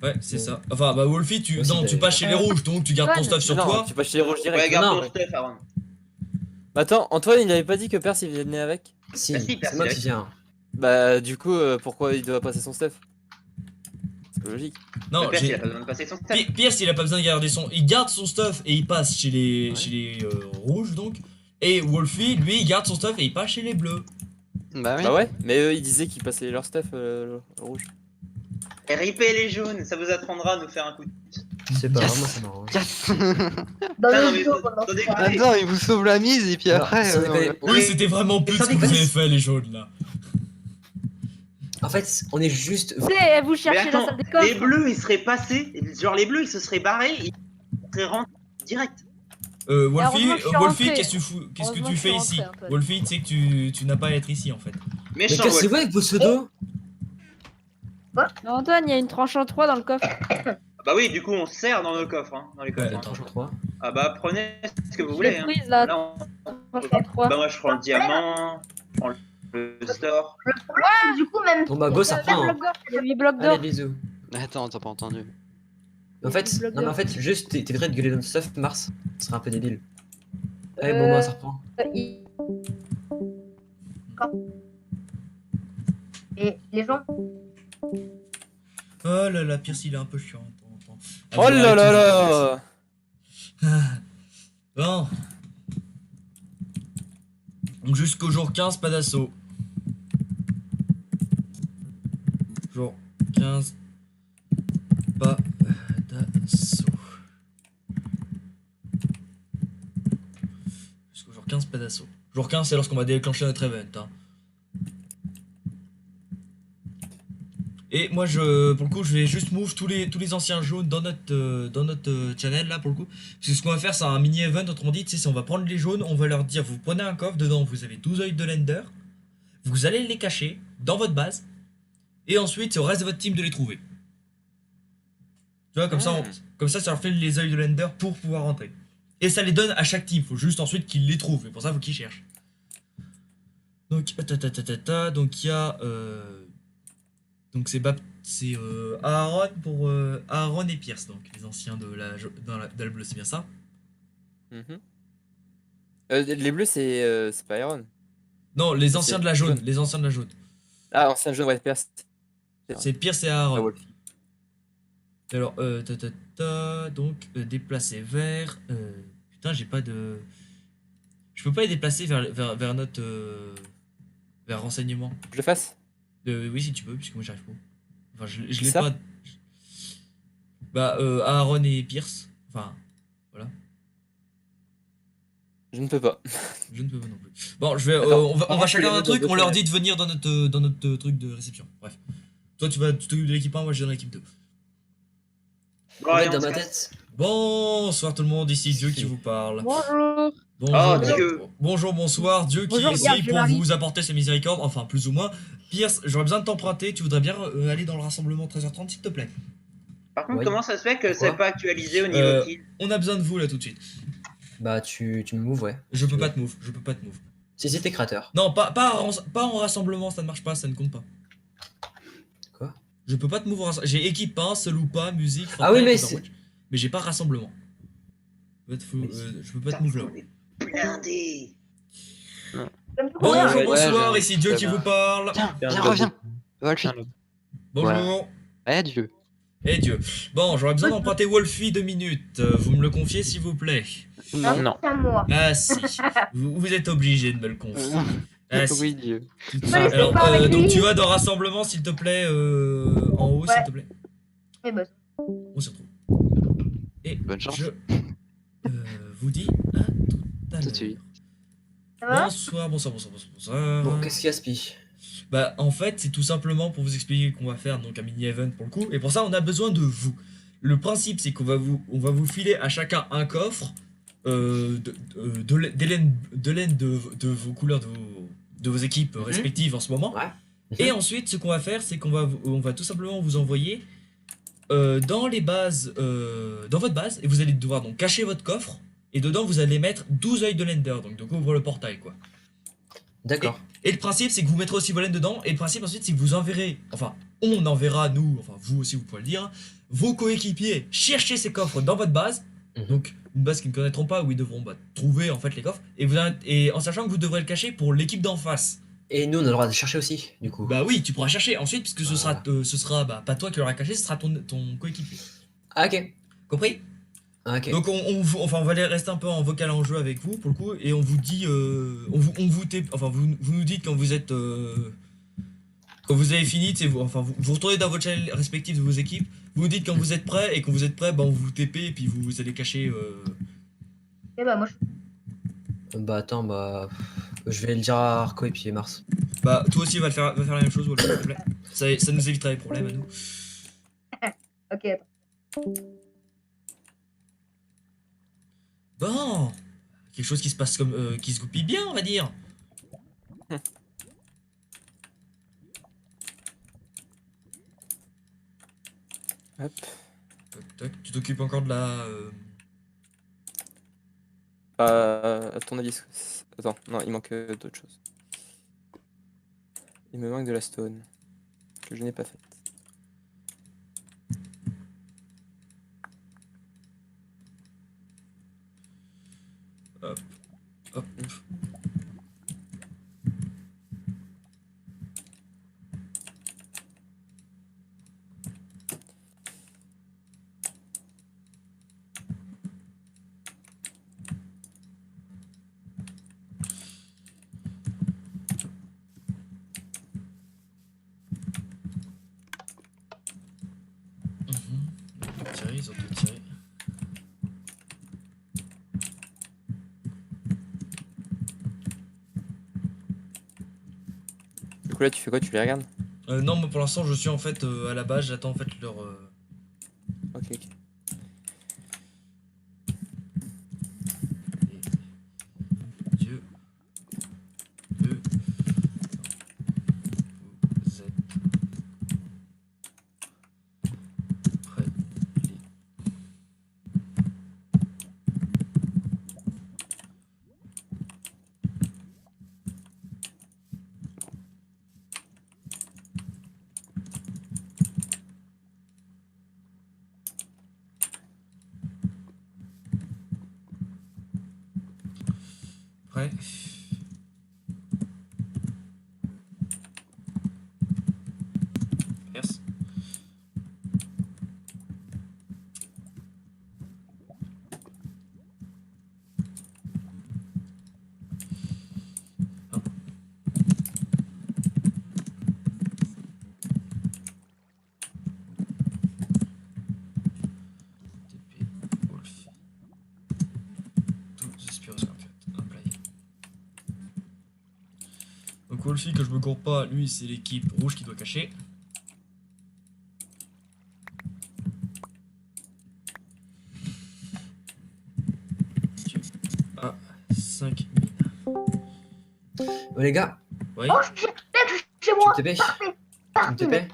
Ouais, c'est ça. Enfin, bah Wolfie, tu Aussi, tu passes chez les rouges, donc tu gardes ton stuff sur Non, toi. tu passes chez les rouges direct. Ouais, garde Non, ton mais- stuff avant. Attends, Antoine, il avait pas dit que Perse il venait avec? Si, Bah si, c'est moi personne. qui viens. Bah, du coup, pourquoi il doit passer son stuff? C'est pas logique. Non, Le Perse, il j'ai. a pas besoin de passer son stuff. Pierce il a pas besoin de garder son. Il garde son stuff et il passe chez les, Ouais. rouges donc. Et Wolfie lui il garde son stuff et il passe chez les bleus. Bah oui. Bah ouais, mais eux ils disaient qu'ils passaient leur stuff le rouge. Et ripez les jaunes, ça vous apprendra à nous faire un coup de... C'est pas Yes. vraiment ça marrant. Yes. Dans Ah, non, le mais jeu, sans- pendant sans ce déconner. temps-là. Attends, il vous sauve la mise et puis Alors, après. sans déconner, Oui, c'était vraiment plus sans ce que vous déconner. avez fait, les jaunes, là. En fait, on est juste. Tu sais, vous Mais cherchez la attends, salle des coffres. les bleus ils seraient passés, genre les bleus ils se seraient barrés, ils seraient rentrés direct. Wolfie, heureusement que je suis Wolfie, rentré. qu'est-ce que tu fous, qu'est-ce que Heureusement tu que je fais suis ici? rentré, Antoine. Wolfie, tu sais que tu n'as pas à être ici, en fait. Mais Méchant cassez-vous Wolf. avec vos pseudos. Non, Antoine, il y a une tranche en 3 dans le coffre. Bah oui, du coup on se sert dans nos coffres, hein, dans les coffres. Ouais, hein. attends. Franchement, 3. Ah bah prenez ce que vous Je voulez. l'ai Hein. prise là, Là, tranche en 3. bah moi je prends le diamant, je prends le store. Le problème, du coup, même. Bon bah go, ça reprend. Hein. Il y a 8 blocs Allez, d'or. bisous. Attends, t'as pas entendu. En fait, non mais en fait, juste t'éviterais de gueuler notre stuff, Mars. Ce serait un peu débile. Allez, bon bah ça reprend. Et les gens. Oh là là, Pierce, il est un peu chiant. Attends. Oh là là là. Bon. Donc jusqu'au jour 15, pas d'assaut. Jour 15, pas d'assaut. Jusqu'au jour 15, pas d'assaut. Jour 15, c'est lorsqu'on va déclencher notre event. Hein. Et moi, pour le coup, je vais juste move tous les anciens jaunes dans notre channel là pour le coup. Parce que ce qu'on va faire, c'est un mini event. Autrement dit, tu sais, c'est on va prendre les jaunes, on va leur dire, vous prenez un coffre, dedans vous avez 12 œils de Lender, vous allez les cacher dans votre base, et ensuite c'est au reste de votre team de les trouver. Tu vois, comme ça, ça leur fait les œils de Lender pour pouvoir rentrer. Et ça les donne à chaque team. Faut juste ensuite qu'ils les trouvent. Et pour ça, faut qu'ils cherchent. Donc, donc il y a. Donc c'est Aaron pour Aaron et Pierce, donc les anciens de la bleue, c'est bien ça? Mhm. Les bleus c'est pas Iron. Non, les C'est anciens de la jaune, jaune. les anciens de la jaune. Ah ancien jaune ouais Pierce. C'est Pierce et Ah, Aaron. Wolfie. Alors, donc déplacer vers. Putain, j'ai pas de. Je peux pas les déplacer vers notre. Vers renseignement. Je le fasse. Oui, si tu peux, puisque moi j'arrive pas. Enfin, je l'ai Ça pas. Bah, Aaron et Pierce. Enfin, voilà. Je ne peux pas. Je ne peux pas non plus. Bon, je vais, Attends, on va moi, je chacun les un mets truc, dans on leur deux dit de venir dans notre truc de réception. Bref. Toi, tu t'occupes de l'équipe 1, moi je vais dans l'équipe 2. Bon, En allez, fait, on dans se ma casse. tête. Bonjour tout le monde, ici Dieu qui vous parle. Bonjour. Bonjour, Oh, Dieu. bonjour, bonsoir, Dieu qui Bonjour, est Pierre, ici je pour m'arrive. vous apporter sa miséricorde, enfin plus ou moins. Pierce, j'aurais besoin de t'emprunter, tu voudrais bien aller dans le rassemblement 13h30 s'il te plaît. Par contre, Oui. comment ça se fait que Pourquoi c'est pas actualisé au niveau Euh, kill? On a besoin de vous là tout de suite. Bah tu me moves, ouais. Je peux pas te move, je peux pas te move. Si c'était créateur. Non, pas en rassemblement, ça ne marche pas, ça ne compte pas. Quoi? Je peux pas te move en rassemblement. J'ai équipe 1, seul ou pas, musique, Ah oui, mais Overwatch. Mais j'ai pas rassemblement. Je peux pas te move là. Blindé. Comme tout Bonjour, courir. ouais, bonsoir, ouais, ici Dieu qui vous parle. Viens, Bien, viens, bien. reviens. Wolfie. Bonjour. Eh Dieu. Et Dieu. Bon, j'aurais besoin d'emprunter Wolfie 2 minutes. Vous me le confiez s'il vous plaît? Non. Non. C'est à moi. Ah si. Vous êtes obligé de me le confier. Ah si. Oui, Dieu. Tout de Mais suite. c'est Alors, pas avec donc lui. tu vas dans rassemblement s'il te plaît en haut Ouais. s'il te plaît. Eh ben, On se retrouve. Et Bonne chance. je vous dis à tout à Tout de l'heure. suite. ça va? Bonsoir, bonsoir, bonsoir, bonsoir, bonsoir. Bon, qu'est-ce qu'il y a, Spi? Bah en fait c'est tout simplement pour vous expliquer qu'on va faire donc un mini event pour le coup et pour ça on a besoin de vous. Le principe c'est qu'on va vous filer à chacun un coffre de laine de vos couleurs de vos équipes respectives en ce moment. Ouais. Et ensuite ce qu'on va faire c'est qu'on va tout simplement vous envoyer dans les bases dans votre base et vous allez devoir donc cacher votre coffre et dedans vous allez mettre 12 œils de Lender donc ouvre le portail quoi. D'accord. Et le principe, c'est que vous mettrez aussi vos laines dedans. Et le principe, ensuite, c'est que vous enverrez, enfin, on enverra, nous, enfin, vous aussi, vous pouvez le dire, vos coéquipiers chercher ces coffres dans votre base. Mhm. Donc, une base qu'ils ne connaîtront pas, où ils devront trouver, en fait, les coffres. Et en sachant que vous devrez le cacher pour l'équipe d'en face. Et nous, on a le droit de chercher aussi, du coup. Bah oui, tu pourras chercher ensuite, puisque ce Voilà. sera pas toi qui l'auras caché, ce sera ton coéquipier. Ah, ok. Compris? Ah, ok. Donc on va aller rester un peu en vocal en jeu avec vous pour le coup et on vous dit enfin vous nous dites quand vous êtes quand vous avez fini, vous retournez dans votre channel respectif de vos équipes, vous nous dites quand vous êtes prêts et quand vous êtes prêts, bah on vous TP et puis vous allez cacher Eh bah, moi, Bah attends, bah. Je vais le dire à Arco et puis Mars. bah toi aussi va faire la même chose Wolf, s'il te plaît. Ça nous évitera les problèmes à nous. ok, attends. Bon, quelque chose qui se passe comme qui se goupille bien, on va dire. Hop. Tac, tac. Tu t'occupes encore de la À ton avis, attends, non, il manque d'autres choses. Il me manque de la stone que je n'ai pas faite. hop, hop. Tirer, ils ont tout tiré. Du coup là, tu fais quoi? Tu les regardes? Non, moi pour l'instant je suis en fait à la base, j'attends en fait leur Ok, ok. Dieu. Deux. Vous êtes prêts. Prêts. Merci. TP, Wolf. Tous Spiros en fait. Hop là. Donc Wolfie, que je me cours pas, lui c'est l'équipe rouge qui doit cacher. Ah, 5 mines. Oh les gars, Oui. Oh, chez tu moi. me TP? Parfait. Tu me TP?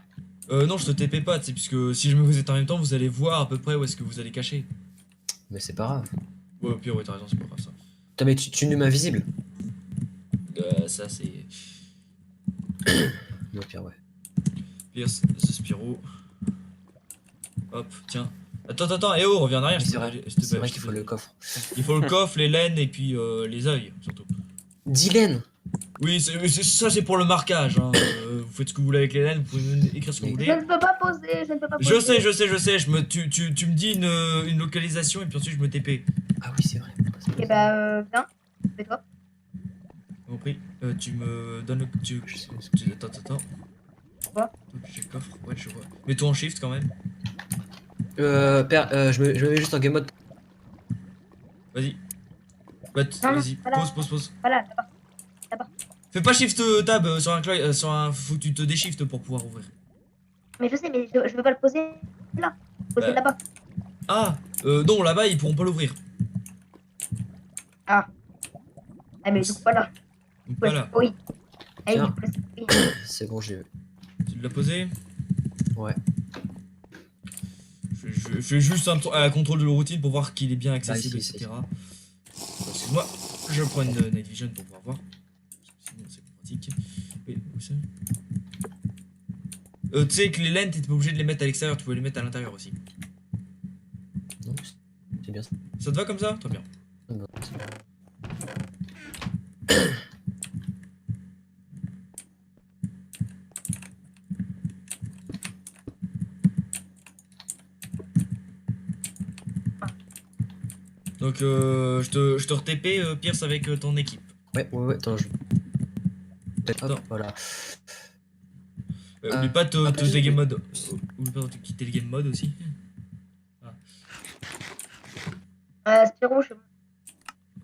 Non, je te TP pas, tu sais, puisque si je me vous êtes en même temps, vous allez voir à peu près où est-ce que vous allez cacher. Mais c'est pas grave. Ouais, au pire, ouais, t'as raison, c'est pas grave ça. Putain, mais tu numes invisible. Ça c'est. Non, au pire, ouais. Pierce, ce Spiro. Hop, tiens. Attends, eh oh, reviens en arrière, Mais je c'est te- vrai, je te- c'est vrai je qu'il te- faut le coffre. Il faut le coffre, les laines et puis les œils, surtout. Dylan! Oui, ça c'est pour le marquage. Hein. Vous faites ce que vous voulez avec les laines, vous pouvez même écrire ce que vous Je voulez. ne peux pas poser, je ne peux pas poser. Je sais, tu me dis une localisation et puis ensuite je me TP. Ah oui, c'est vrai. Et bah, viens. Fais-toi. Compris. Tu me donnes le. Attends. Quoi? Donc j'ai le coffre, ouais, je vois. Mets-toi en shift quand même. Père, je me mets juste en game mode. Vas-y. Non, Vas-y, voilà. pause. Voilà, là-bas. Fais pas shift tab sur un. Faut que tu te déshiftes pour pouvoir ouvrir. Mais je sais, mais je veux pas le poser là. Poser Bah. là-bas. Ah, non, là-bas ils pourront pas l'ouvrir. Ah, mais du coup, voilà. Donc voilà. Oui. Allez, Tiens. oui. C'est bon, j'ai vu. Tu l'as posé. Ouais. Je fais juste un contrôle de la routine pour voir qu'il est bien accessible, ici, etc. Excuse-moi, je prends une night vision pour pouvoir voir. Sinon c'est pratique. Oui, où ça tu sais que les laines, t'étais pas obligé de les mettre à l'extérieur, tu pouvais les mettre à l'intérieur aussi. Non, c'est bien ça. Ça te va comme ça? Très bien. Non, c'est bon. Donc je te re-TP Pierce avec ton équipe. Ouais, attends, je. Hop, Attends. voilà. Oublie pas de après, te je- game mode. Oublie pas de te quitter le game mode aussi. Spiro, je suis bon.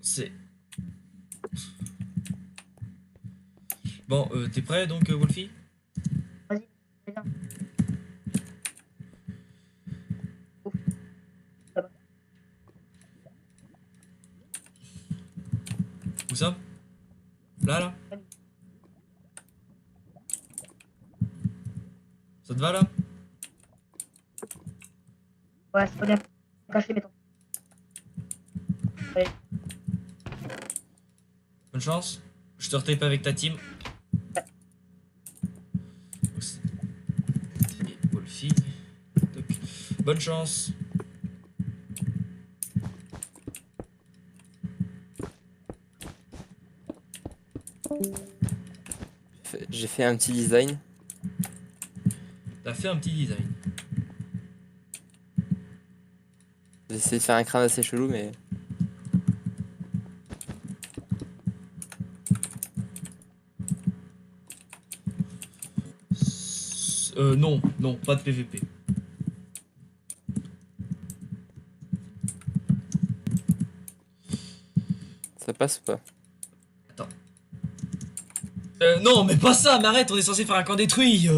C'est. Bon, t'es prêt donc, Wolfie? Vas-y, viens. Ouf. Ça va. Où ça? Là? Ça te va là? Ouais, c'est pas bien caché, béton. Bonne chance. Je te retape avec ta team. Et Wolfie. Toc. Bonne chance. J'ai fait un petit design. T'as fait un petit design. J'ai essayé de faire un crâne assez chelou, mais Non, pas de PVP. ça passe ou pas? Attends. Non, mais pas ça, mais arrête, on est censé faire un camp détruit,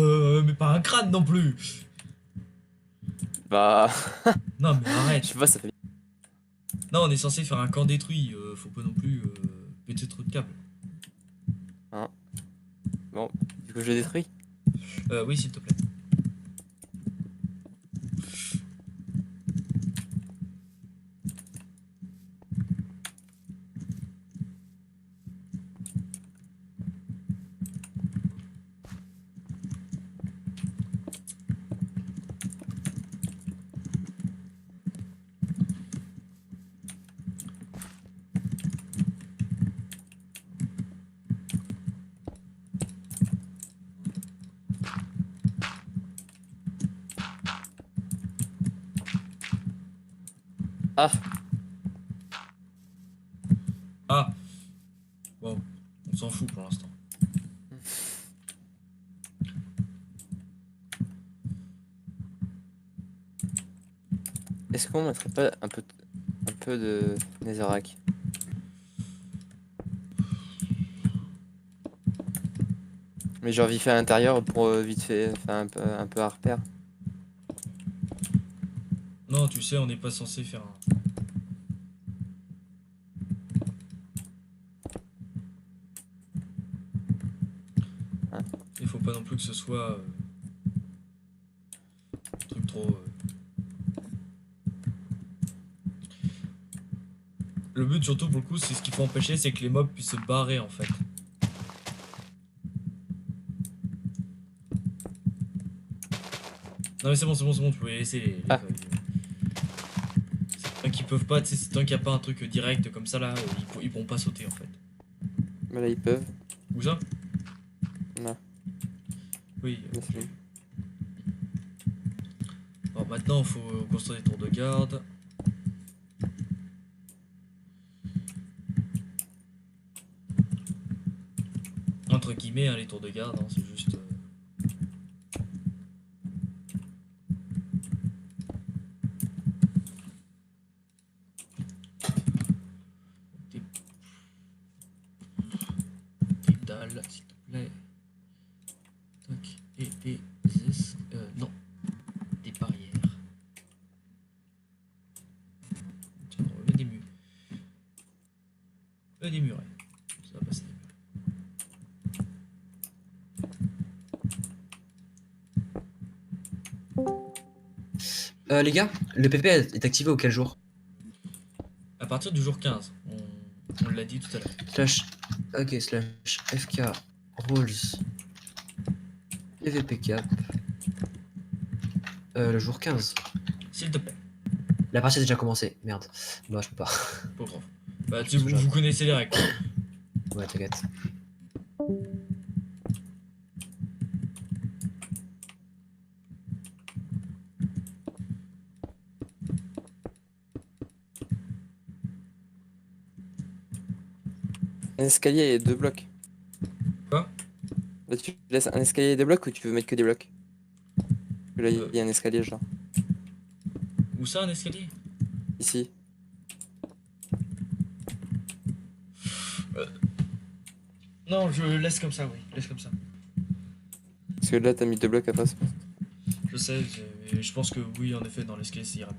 mais pas un crâne non plus. Bah, Non, mais je arrête. sais pas, ça fait. Non, on est censé faire un camp détruit, faut pas non plus péter trop de câbles. Bon, du coup, je le détruis. Oui, s'il te plaît. Ah, Ah. Bon, on s'en fout pour l'instant. est-ce qu'on mettrait pas un peu de Netherrack? Mais genre vite fait à l'intérieur pour vite fait faire un peu à repère. Non, tu sais, on n'est pas censé faire un... Hein? Il faut pas non plus que ce soit... un truc trop... Le but surtout pour le coup, c'est ce qu'il faut empêcher, c'est que les mobs puissent se barrer en fait. Non mais c'est bon, tu peux les laisser les Ah. feuilles. C'est tant qu'ils peuvent pas, tu sais, c'est tant qu'il n'y a pas un truc direct comme ça là, ils pourront pas sauter en fait. Mais là, ils peuvent. Où ça? Non. Oui. Là, c'est bon. Alors maintenant, il faut construire des tours de garde. Entre guillemets, hein, les tours de garde, hein, c'est juste... Des dalles, s'il te plaît. Tac. Et des... non. Des barrières. Tiens, on remet des murs. Des murets. Ça va passer. Les gars, le PP est activé auquel jour? À partir du jour 15. On l'a dit tout à l'heure. Slash. Ok, slash FK Rules PVP Cap. Le jour 15. S'il te plaît. La partie a déjà commencé. Merde. Bah, je peux pas. Pas grave. Bah, vous connaissez les règles. Ouais, t'inquiète. Un escalier et 2 blocs. Quoi? Là, tu laisses un escalier et 2 blocs ou tu veux mettre que des blocs? Là, il y a un escalier, genre. Où ça, un escalier? Ici. Non, je laisse comme ça, oui. Laisse comme ça. Parce que là, t'as mis 2 blocs à face. Je sais, je pense que oui, en effet, dans l'escalier, ça ira mieux.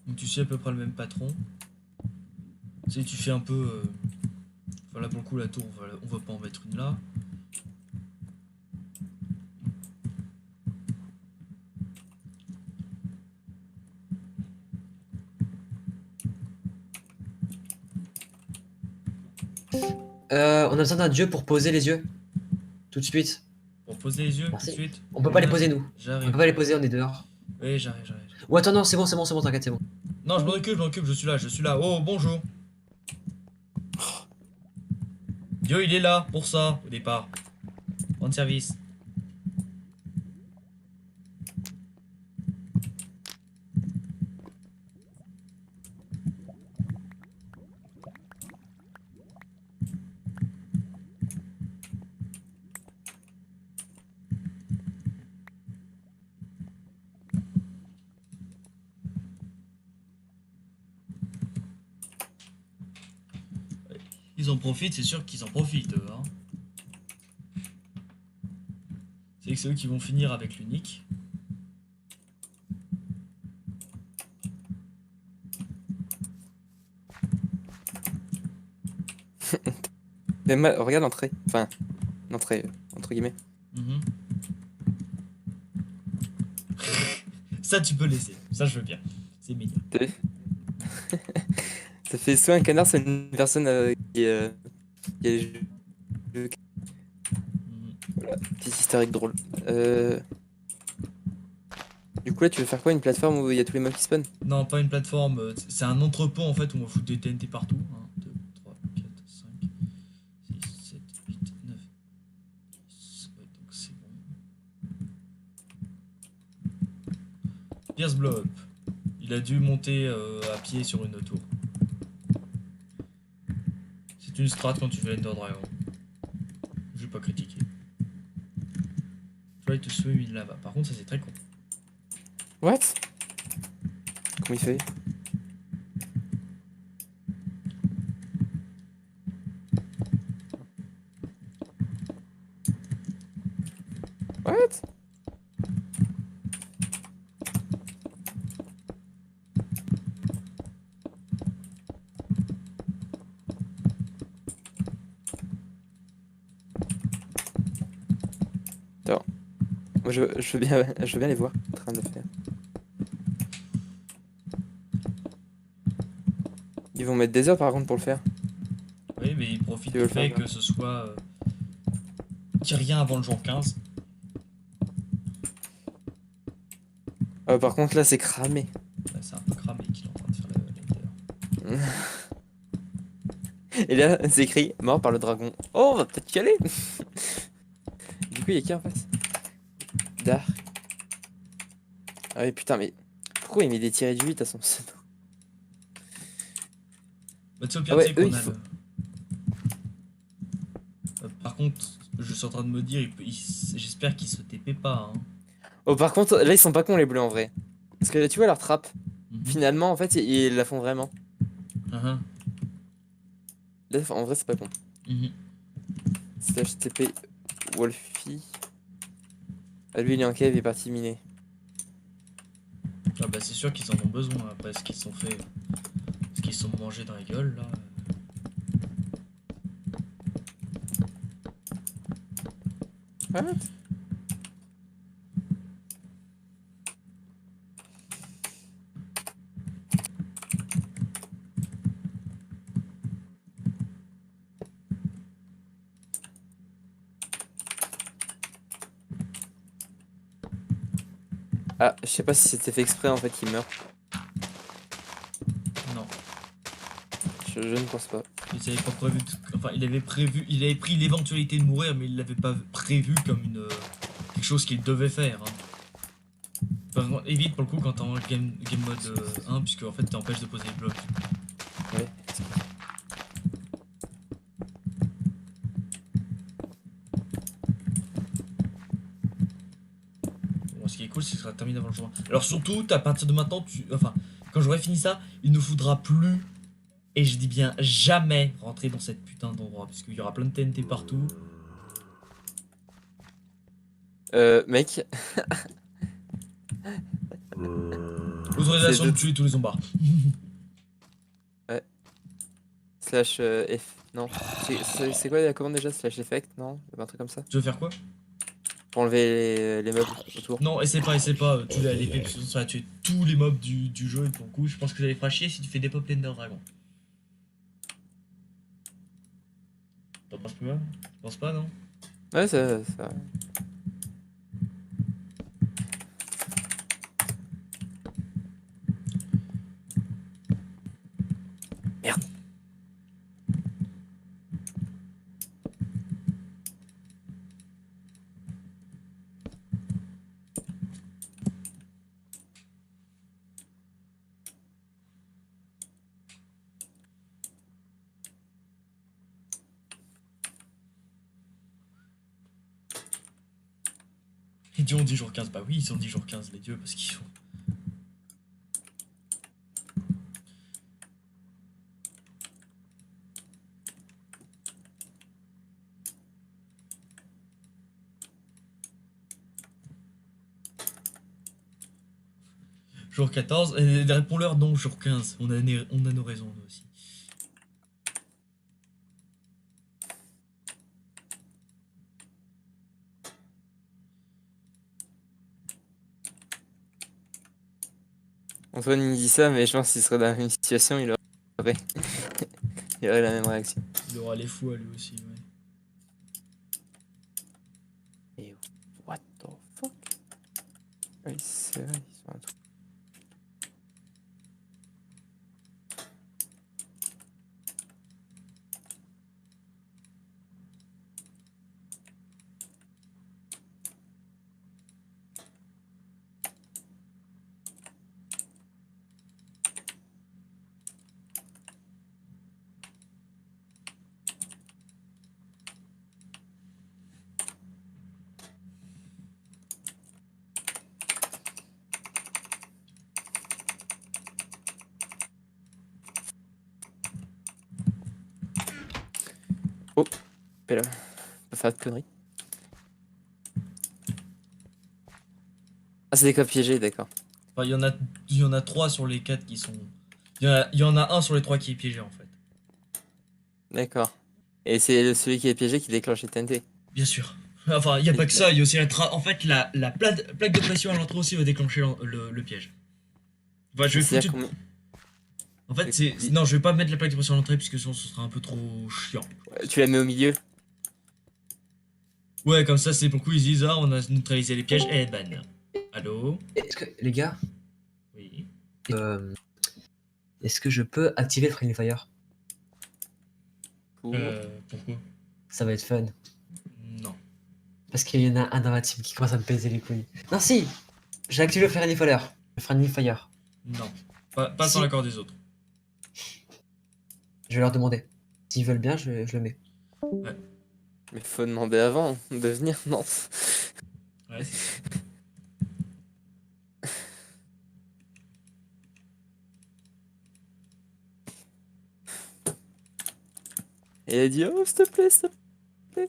Donc tu suis à peu près le même patron. Tu sais, tu fais un peu... Enfin là, pour le coup, la tour, on va pas en mettre une là. On a besoin d'un dieu pour poser les yeux. Tout de suite. Pour poser les yeux, Merci. tout de suite. On peut pas les poser nous. On J'arrive. peut pas les poser, on est dehors. Oui, j'arrive. Ou attends, non, c'est bon, t'inquiète, c'est bon. Non, je m'en occupe, je suis là. Oh, bonjour. Dieu, il est là, pour ça, au départ. Rendre service. Ils en profitent, c'est sûr qu'ils en profitent, eux, hein. C'est que c'est eux qui vont finir avec l'unique. Mais regarde l'entrée. Enfin, l'entrée, entre guillemets. Mhm. Ça, tu peux laisser. Ça, je veux bien. C'est mignon. Ça fait soit un canard, soit une personne qui est. Mhm. Voilà, petit historique drôle. Du coup, là, tu veux faire quoi? Une plateforme où il y a tous les mobs qui spawnent? Non, pas une plateforme. C'est un entrepôt en fait où on va foutre des TNT partout. 1, 2, 3, 4, 5, 6, 7, 8, 9. 10. Ouais, donc c'est bon. Pierce Blob. Il a dû monter à pied sur une tour. C'est une strat quand tu fais Ender Dragon. Je vais pas critiquer. Try to swim in lava. Par contre, ça c'est très con. What? Comment il fait? What? Attends. Moi je veux bien les voir en train de le faire. Ils vont mettre des heures par contre pour le faire. Oui, mais il profite Tu veux du le fait faire, que ce soit. Qu'il n'y ait rien avant le jour 15. Par contre là c'est cramé. Là, c'est un peu cramé qu'il est en train de faire l'Ender. Et là c'est écrit mort par le dragon. Oh on va peut-être y aller. Du coup il y a qui en face? Dark. Ah oui putain mais pourquoi il met des tirés du 8 à son pseudo? Bah, tu sais, au pire, Ah ouais, tu sais qu'on eux, a le... par contre, je suis en train de me dire, j'espère qu'ils se TP pas. Hein. Oh par contre là ils sont pas cons les bleus en vrai. Parce que tu vois leur trappe. Mhm. Finalement en fait ils la font vraiment. Uh-huh. Là en vrai c'est pas con. Mhm. Slash TP Wolfie. Ah lui il est en cave, il est parti miner. Ah bah c'est sûr qu'ils en ont besoin après ce qu'ils se sont fait. Ce qu'ils se sont mangés dans la gueule là. What? Ah, je sais pas si c'était fait exprès en fait qu'il meurt. Non. Je Je ne pense pas. Il avait pas prévu. Enfin, il avait prévu. Il avait pris l'éventualité de mourir, mais il l'avait pas prévu comme une quelque chose qu'il devait faire. Hein. Par contre, évite pour le coup quand t'es en game mode 1, puisque en fait t'empêches de poser les blocs. Ouais. Bon, ce qui est cool, c'est que ça sera terminé avant le jour 1. Alors surtout, à partir de maintenant, enfin, quand j'aurai fini ça, il ne faudra plus, et je dis bien jamais, rentrer dans cette putain d'endroit, parce qu'il y aura plein de TNT partout. Mec, Autorisation de C'est tuer tous les zombards. slash F. Non. C'est quoi la commande déjà? Slash effect? Non? Un truc comme ça? Tu veux faire quoi? Pour enlever les meubles autour. Non, essaie pas, tu l'as à l'épée, parce que sinon ça va tuer tous les mobs du jeu, et pour le coup, je pense que ça les fera chier si tu fais des pop Ender Dragon. T'en penses plus, hein? Tu penses pas, non? Ouais, ça. Merde. Les dieux ont dit jour 15, bah oui, ils ont dit jour 15, les dieux, parce qu'ils sont... Jour 14, et réponds-leur non, jour 15, on a nos raisons, nous aussi. Antoine il dit ça, mais je pense qu'il serait dans la même situation, il aurait, il aurait la même réaction. Il aura les fous à lui aussi, ouais. Et what the fuck? Oui, c'est vrai, ils sont un truc. Oh, là, pas faire de conneries. Ah, c'est des coffres piégés, d'accord. Enfin, il y en a 3 sur les 4 qui sont... Il y en a un sur les 3 qui est piégé, en fait. D'accord. Et c'est celui qui est piégé qui déclenche les TNT. Bien sûr. Enfin, il n'y a pas que ça, il y a aussi en fait, la plaque de pression à l'entrée aussi va déclencher le piège. Enfin, je vais C'est-à-dire foutre... En fait, non, je vais pas mettre la plaque de pression à l'entrée, puisque sinon ce sera un peu trop chiant. tu la mets au milieu. Ouais, comme ça, c'est pour le coup, ils disent, ah, on a neutralisé les pièges, eh ben... Allô? Est-ce que, les gars, Oui. est-ce que je peux activer le Friendly Fire? Pourquoi? Ça va être fun. Non. Parce qu'il y en a un dans ma team qui commence à me baiser les couilles. Non, si! J'ai activé le Friendly Fire. Le Friendly Fire. Non. Pas sans Si. l'accord des autres. Je vais leur demander. S'ils veulent bien, je le mets. Mais faut demander avant de venir, non. Ouais. Et elle a dit, oh, s'il te plaît, s'il te plaît.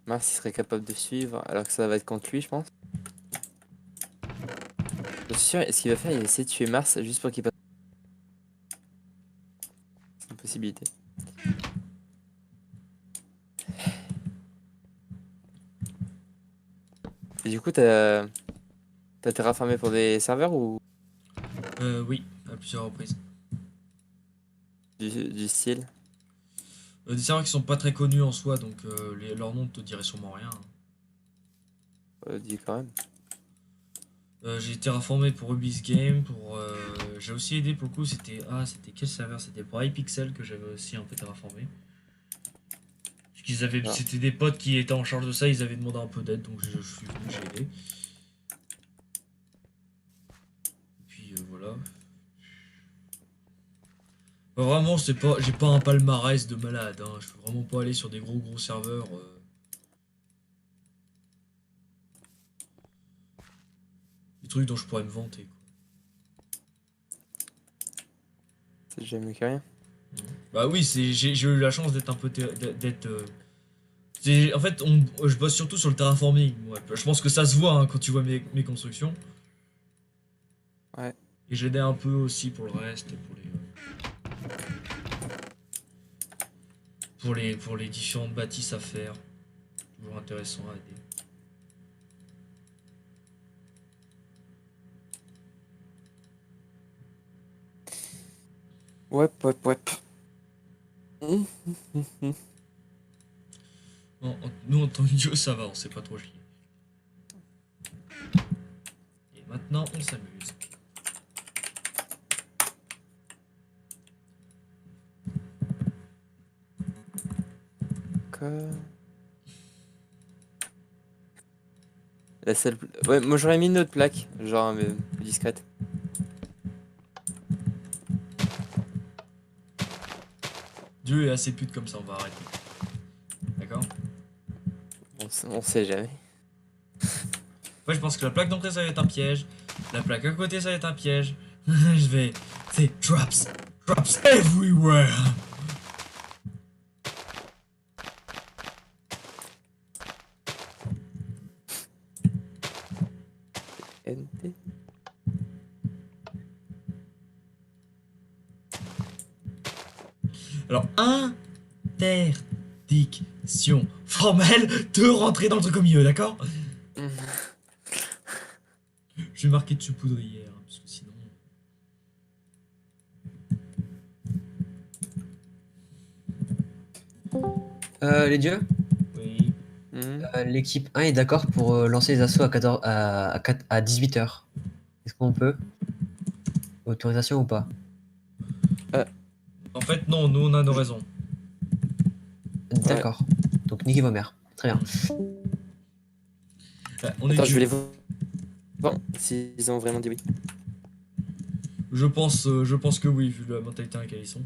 Mars, il serait capable de suivre, alors que ça va être contre lui, je pense. Je suis sûr, ce qu'il va faire, il va essayer de tuer Mars juste pour qu'il passe. C'est une possibilité. Et du coup, t'as terraformé pour des serveurs ou Oui, à plusieurs reprises. du style? Des serveurs qui sont pas très connus en soi, donc leur nom te dirait sûrement rien. Dis quand même. J'ai terraformé pour Rubis Game, pour j'ai aussi aidé pour le coup, c'était quel serveur? C'était pour iPixel que j'avais aussi un peu terraformé. Parce qu'ils avaient Ah. c'était des potes qui étaient en charge de ça, ils avaient demandé un peu d'aide donc je suis venu, j'ai aidé. Et puis voilà. Bah, vraiment, j'ai pas un palmarès de malade hein. Je veux vraiment pas aller sur des gros serveurs des trucs dont je pourrais me vanter quoi. C'est déjà mieux que rien. Bah oui, j'ai eu la chance d'être un peu d'être en fait je bosse surtout sur le terraforming. Ouais. Je pense que ça se voit hein, quand tu vois mes constructions. Ouais. Et j'aidais un peu aussi pour le reste, pour les différentes bâtisses à faire. Toujours intéressant à aider. Ouais. Nous en tant que duo ça va, on sait pas trop chier. Et maintenant on s'amuse. Quoi? La seule... Ouais, moi j'aurais mis une autre plaque, genre plus discrète. Dieu est assez pute comme ça, on va arrêter. D'accord? On sait jamais. Ouais, je pense que la plaque d'entrée ça va être un piège. La plaque à côté ça va être un piège. Je vais... C'est traps. Traps everywhere. NT. Alors, interdiction formelle de rentrer dans le truc au milieu, d'accord? Je vais marquer dessus poudrière, hein, parce que sinon... Les dieux, Oui. l'équipe 1 est d'accord pour lancer les assauts à 18h. Est-ce qu'on peut? Autorisation ou pas? En fait, non, nous on a nos raisons. D'accord. Donc niquez vos mères. Très bien. On est Attends, je vais Dieu. les voir. Bon, s'ils ont vraiment dit oui. Je pense que oui, vu la mentalité à laquelle ils sont.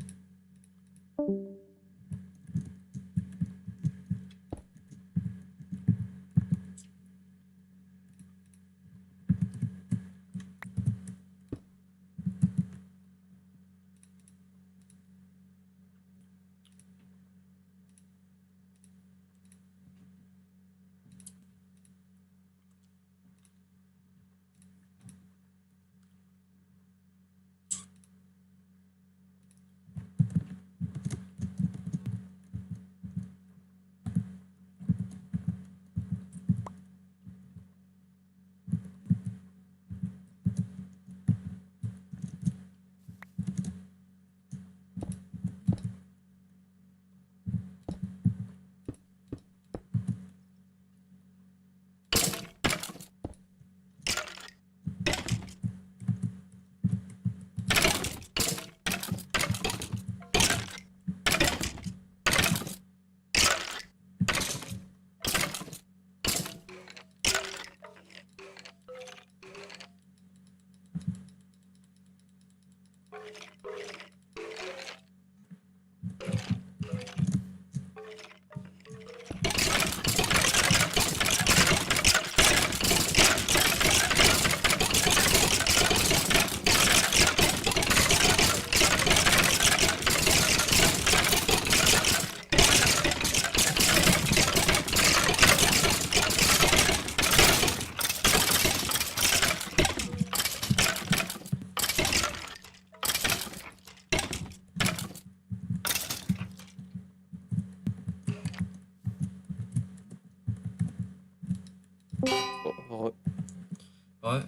Ouais,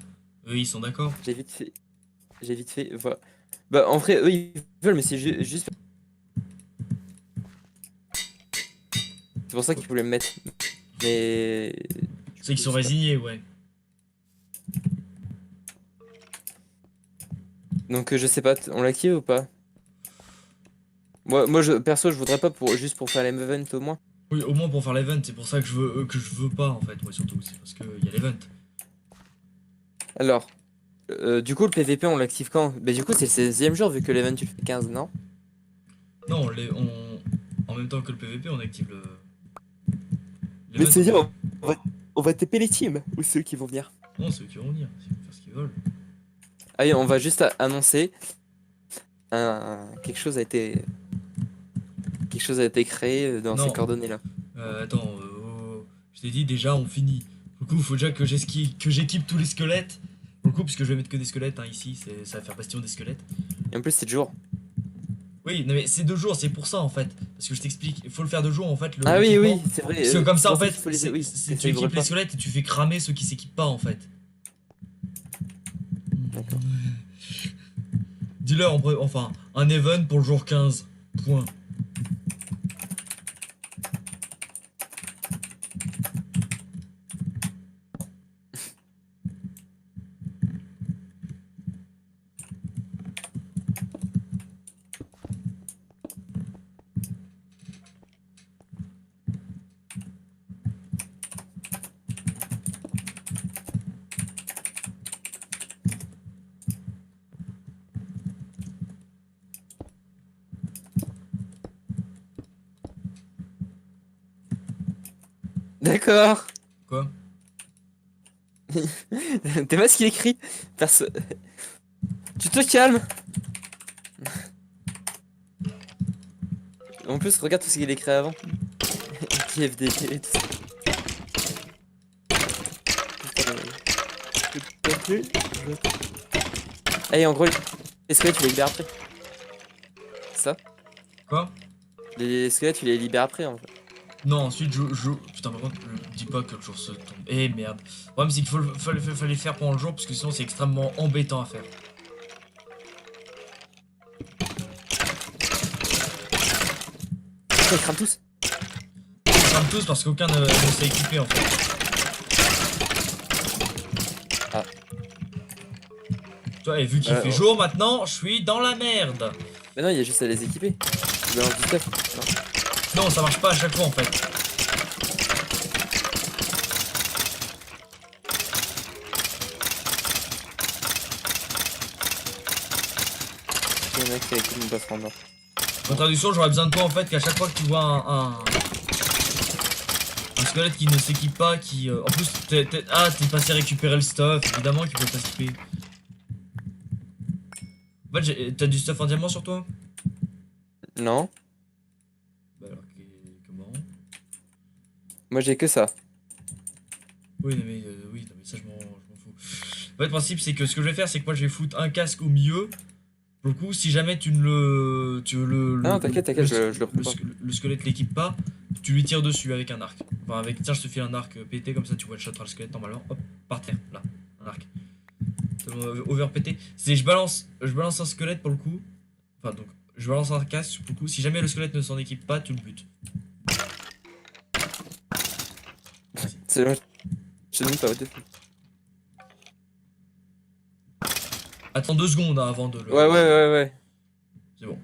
eux ils sont d'accord. J'ai vite fait. Voilà. Bah, en vrai, eux ils veulent, mais c'est juste. C'est pour ça qu'ils voulaient me mettre. Mais. C'est qu'ils sont résignés, ouais. Donc je sais pas, on l'active ou pas? Perso, je voudrais pas juste pour faire l'event au moins. Oui, au moins pour faire l'event, c'est pour ça que je veux pas en fait, ouais, surtout, c'est parce qu'il y a l'event. Alors, du coup, le PVP, on l'active quand? Bah, du coup, c'est le 16e jour vu que l'event tu le fais 15, non? Non, en même temps que le PVP, on active le. Mais l'event, c'est-à-dire, on- on va taper les teams ou ceux qui vont venir. Non, ceux qui vont venir, ils vont faire ce qu'ils veulent. Allez, on va juste annoncer. Quelque chose a été créé dans Non. ces coordonnées-là. Attends, je t'ai dit déjà, on finit. Du coup, il faut déjà que j'équipe tous les squelettes. Pour le coup, puisque je vais mettre que des squelettes hein, ici, ça va faire bastion des squelettes. Et en plus, c'est de jour. Oui, non, mais c'est 2 jours, c'est pour ça en fait. Parce que je t'explique, il faut le faire 2 jours en fait. Ah oui, l'équipement. oui, c'est vrai. Parce que comme ça, en fait, il faut les... oui, ça tu livre équipes les pas. squelettes et tu fais cramer ceux qui s'équipent pas en fait. D'accord. Dis-leur, enfin, un event pour le jour 15. Point. D'accord. Quoi? T'es pas ce qu'il écrit? Perso... Tu te calmes. En plus, regarde tout ce qu'il a écrit avant. KFDP et tout ça. Allez, en gros, les squelettes, tu les libères après. C'est ça? Quoi? Les squelettes, tu les libères après, en fait. Non, ensuite Putain, par contre, dis pas que le jour se tombe. Eh merde. Le problème, c'est qu'il fallait faire pendant le jour, parce que sinon, c'est extrêmement embêtant à faire. Ils crament tous. Ils crament tous parce qu'aucun ne s'est équipé en fait. Ah. Toi, et vu qu'il fait jour maintenant, je suis dans la merde. Mais non, il y a juste à les équiper. Tu balances du stuff. Non, ça marche pas à chaque fois en fait. Il y en a qui équipent mon passeport mort. En traduction, j'aurais besoin de toi en fait qu'à chaque fois que tu vois un squelette qui ne s'équipe pas, qui en plus t'es passé récupérer le stuff, évidemment qu'il peut pas s'équiper. En fait, t'as du stuff en diamant sur toi? Non, Bah alors, comment? moi j'ai que ça. Oui, mais ça je m'en fous. En fait, le principe c'est que ce que je vais faire, c'est que moi je vais foutre un casque au milieu. Pour le coup, si jamais tu le Non, t'inquiète, je le reprends. le squelette l'équipe pas, tu lui tires dessus avec un arc. Enfin, avec, tiens, je te file un arc pété, comme ça tu one-shotteras le squelette normalement. Hop, par terre, là, un arc. Over pété. C'est je balance un squelette pour le coup. Enfin, donc, je balance un casque pour le coup. Si jamais le squelette ne s'en équipe pas, tu le butes. C'est vrai. Je ne sais pas. Attends 2 secondes hein, avant de le. Ouais. C'est bon.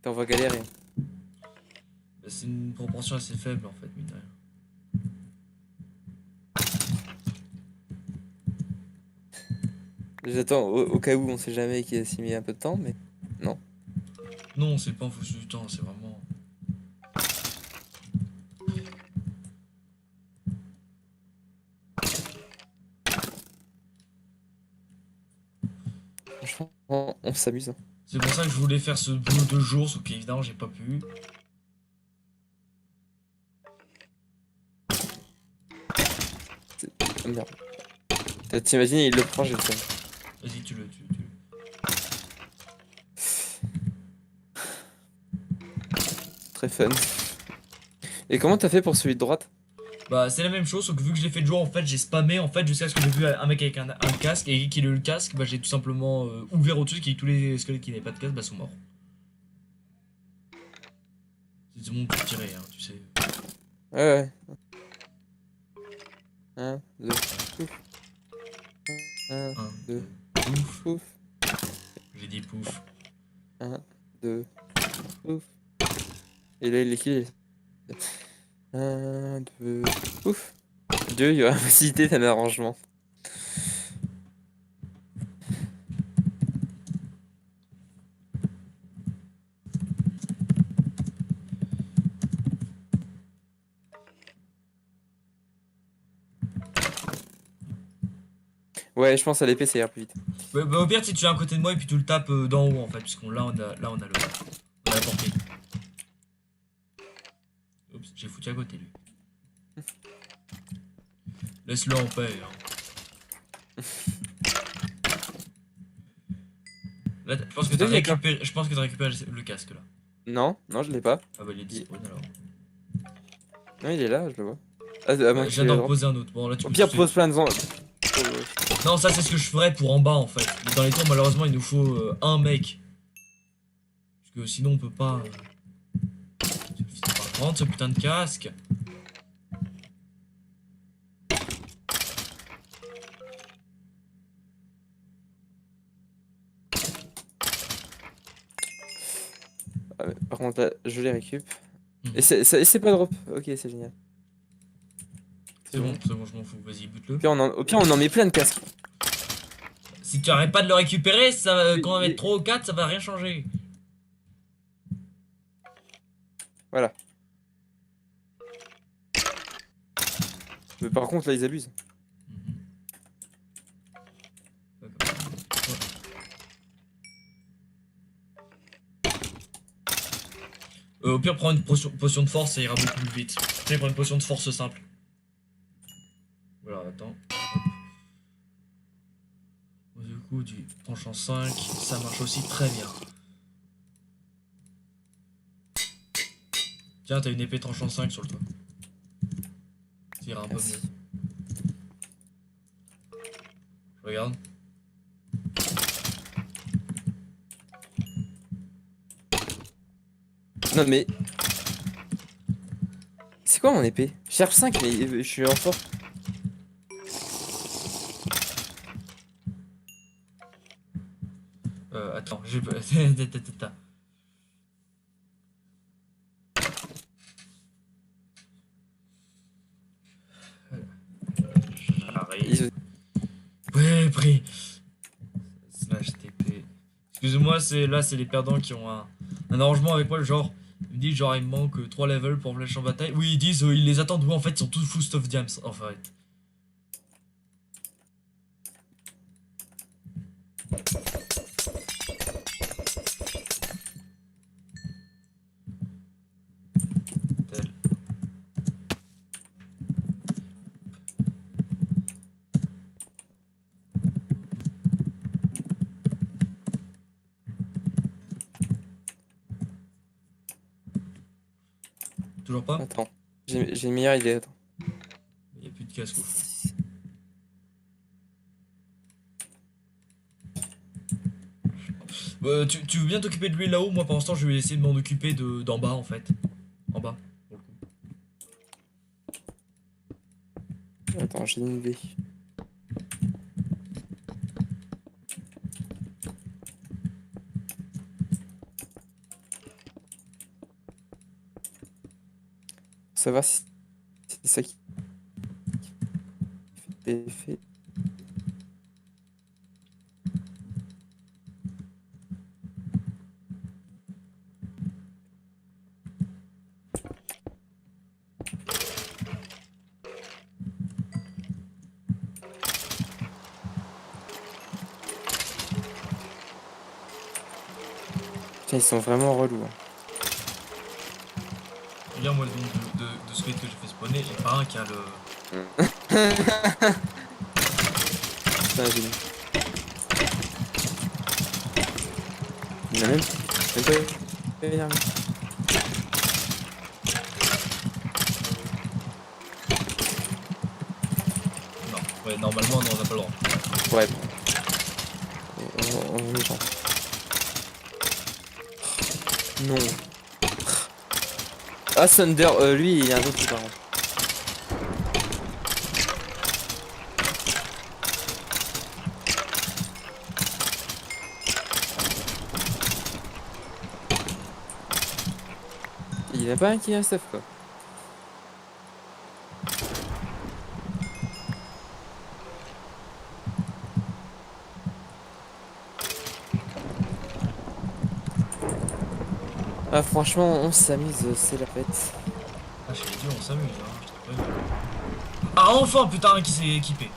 On va galérer. C'est une proportion assez faible en fait, mine de rien. J'attends au cas où on sait jamais qui s'y met un peu de temps, mais non. Non, c'est pas en fonction du temps, c'est vraiment. Franchement, on s'amuse. Hein. C'est pour ça que je voulais faire ce boulot de jour, sauf qu'évidemment j'ai pas pu. Oh, merde. T'imagines, il le prend, j'ai le seum. Vas-y, tu le. Très fun. Et comment t'as fait pour celui de droite? Bah, c'est la même chose, sauf que vu que je l'ai fait de jour, en fait, j'ai spammé en fait jusqu'à ce que j'ai vu un mec avec un casque, et qu'il ait eu le casque, bah, j'ai tout simplement ouvert au-dessus, et tous les squelettes qui n'avaient pas de casque, bah, sont morts. C'est mon pour tirer, hein, tu sais. Ouais, ouais. 1, 2, pouf. 1, 1, 2, 2, pouf. pouf. J'ai dit pouf. 1, 2, pouf. Et là, il est 1, 2, pouf. 2, il y aura possibilité d'un arrangement. Ouais, je pense à l'épée, ça ira plus vite. Bah, au pire, si tu es à côté de moi et puis tu le tapes d'en haut en fait, puisqu'on là on a la portée. Oups, j'ai foutu à côté lui. Laisse-le en paix. Hein. Là, je pense que t'as récupéré le casque là. Non, non, je l'ai pas. Ah bah il est disponible alors. Non, il est là, je le vois. Ah, à moins Je que viens tu d'en l'aies reposer un autre. Bon là tu Au peux pire, tout pose plein de zombies. Non, ça c'est ce que je ferais pour en bas en fait. Mais dans les tours, malheureusement, il nous faut un mec. Parce que sinon, on peut pas. On va prendre ce putain de casque. Ah ouais, par contre, là, je les récup. Mhm. Et c'est pas drop. Ok, c'est génial. C'est bon, je m'en fous. Vas-y, bute-le. Au pire, on en met plein de casques. Si tu arrêtes pas de le récupérer, ça, Oui, quand on va mais- mettre 3 ou 4, ça va rien changer. Voilà. Mais par contre, là, ils abusent. Au pire, prends une potion de force, ça ira beaucoup plus vite. Tu sais, prends une potion de force simple. Voilà, attends. Hop. Du coup, du tranchant 5, ça marche aussi très bien. Tiens, t'as une épée tranchant 5 sur le toit. Ça ira un peu Merci. mieux. Je regarde. Non, mais. C'est quoi mon épée? Je cherche 5, mais je suis en fort. Attends, j'ai pas. J'arrive. Ouais, pris. Slash TP. Excusez-moi, c'est les perdants qui ont un arrangement avec moi, le genre. Ils me disent genre il me manque 3 levels pour Flash en bataille. Oui, ils disent ils les attendent, oui en fait ils sont tous full stuff diams en fait. Tel. Toujours pas? Attends, j'ai une meilleure idée. Attends. Il n'y a plus de casque au fond. Tu veux bien t'occuper de lui là-haut? Moi, pour l'instant, je vais essayer de m'en occuper d'en bas en fait. En bas, pour le coup. Attends, j'ai une idée. Savoir si c'est ça qui fait effet. Putain, ils sont vraiment relous. Hein. Regarde moi le nombre de squelettes que j'ai fait spawner, et pas un qui a le. Putain, j'ai mis. Il a même pas énervé. Non, ouais, normalement, non, on n'a pas le droit. Ouais, bon. On est méchant. Non. Ah, Thunder, lui, il est un autre par contre. Il y en a pas un qui a un stuff quoi. Ah franchement on s'amuse, c'est la fête. Ah, je l'ai dit, on s'amuse, hein. Je te préviens. Ah, enfin, putain, un qui s'est équipé.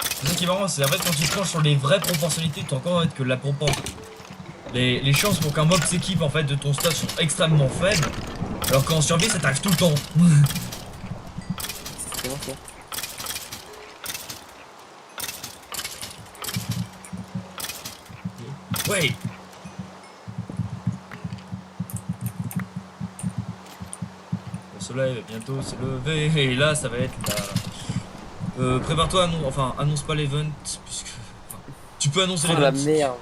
C'est ça qui est marrant, c'est en fait quand tu penches sur les vraies proportionnalités, tu te rends compte en fait, que la proportion. Les chances pour qu'un mob s'équipe en fait de ton stuff sont extrêmement faibles. Alors qu'en survie ça t'arrive tout le temps. C'est vraiment ça. Ouais. Le soleil va bientôt se lever et là ça va être la... prépare-toi, enfin annonce pas l'event puisque... Enfin, tu peux annoncer Oh l'event. la merde.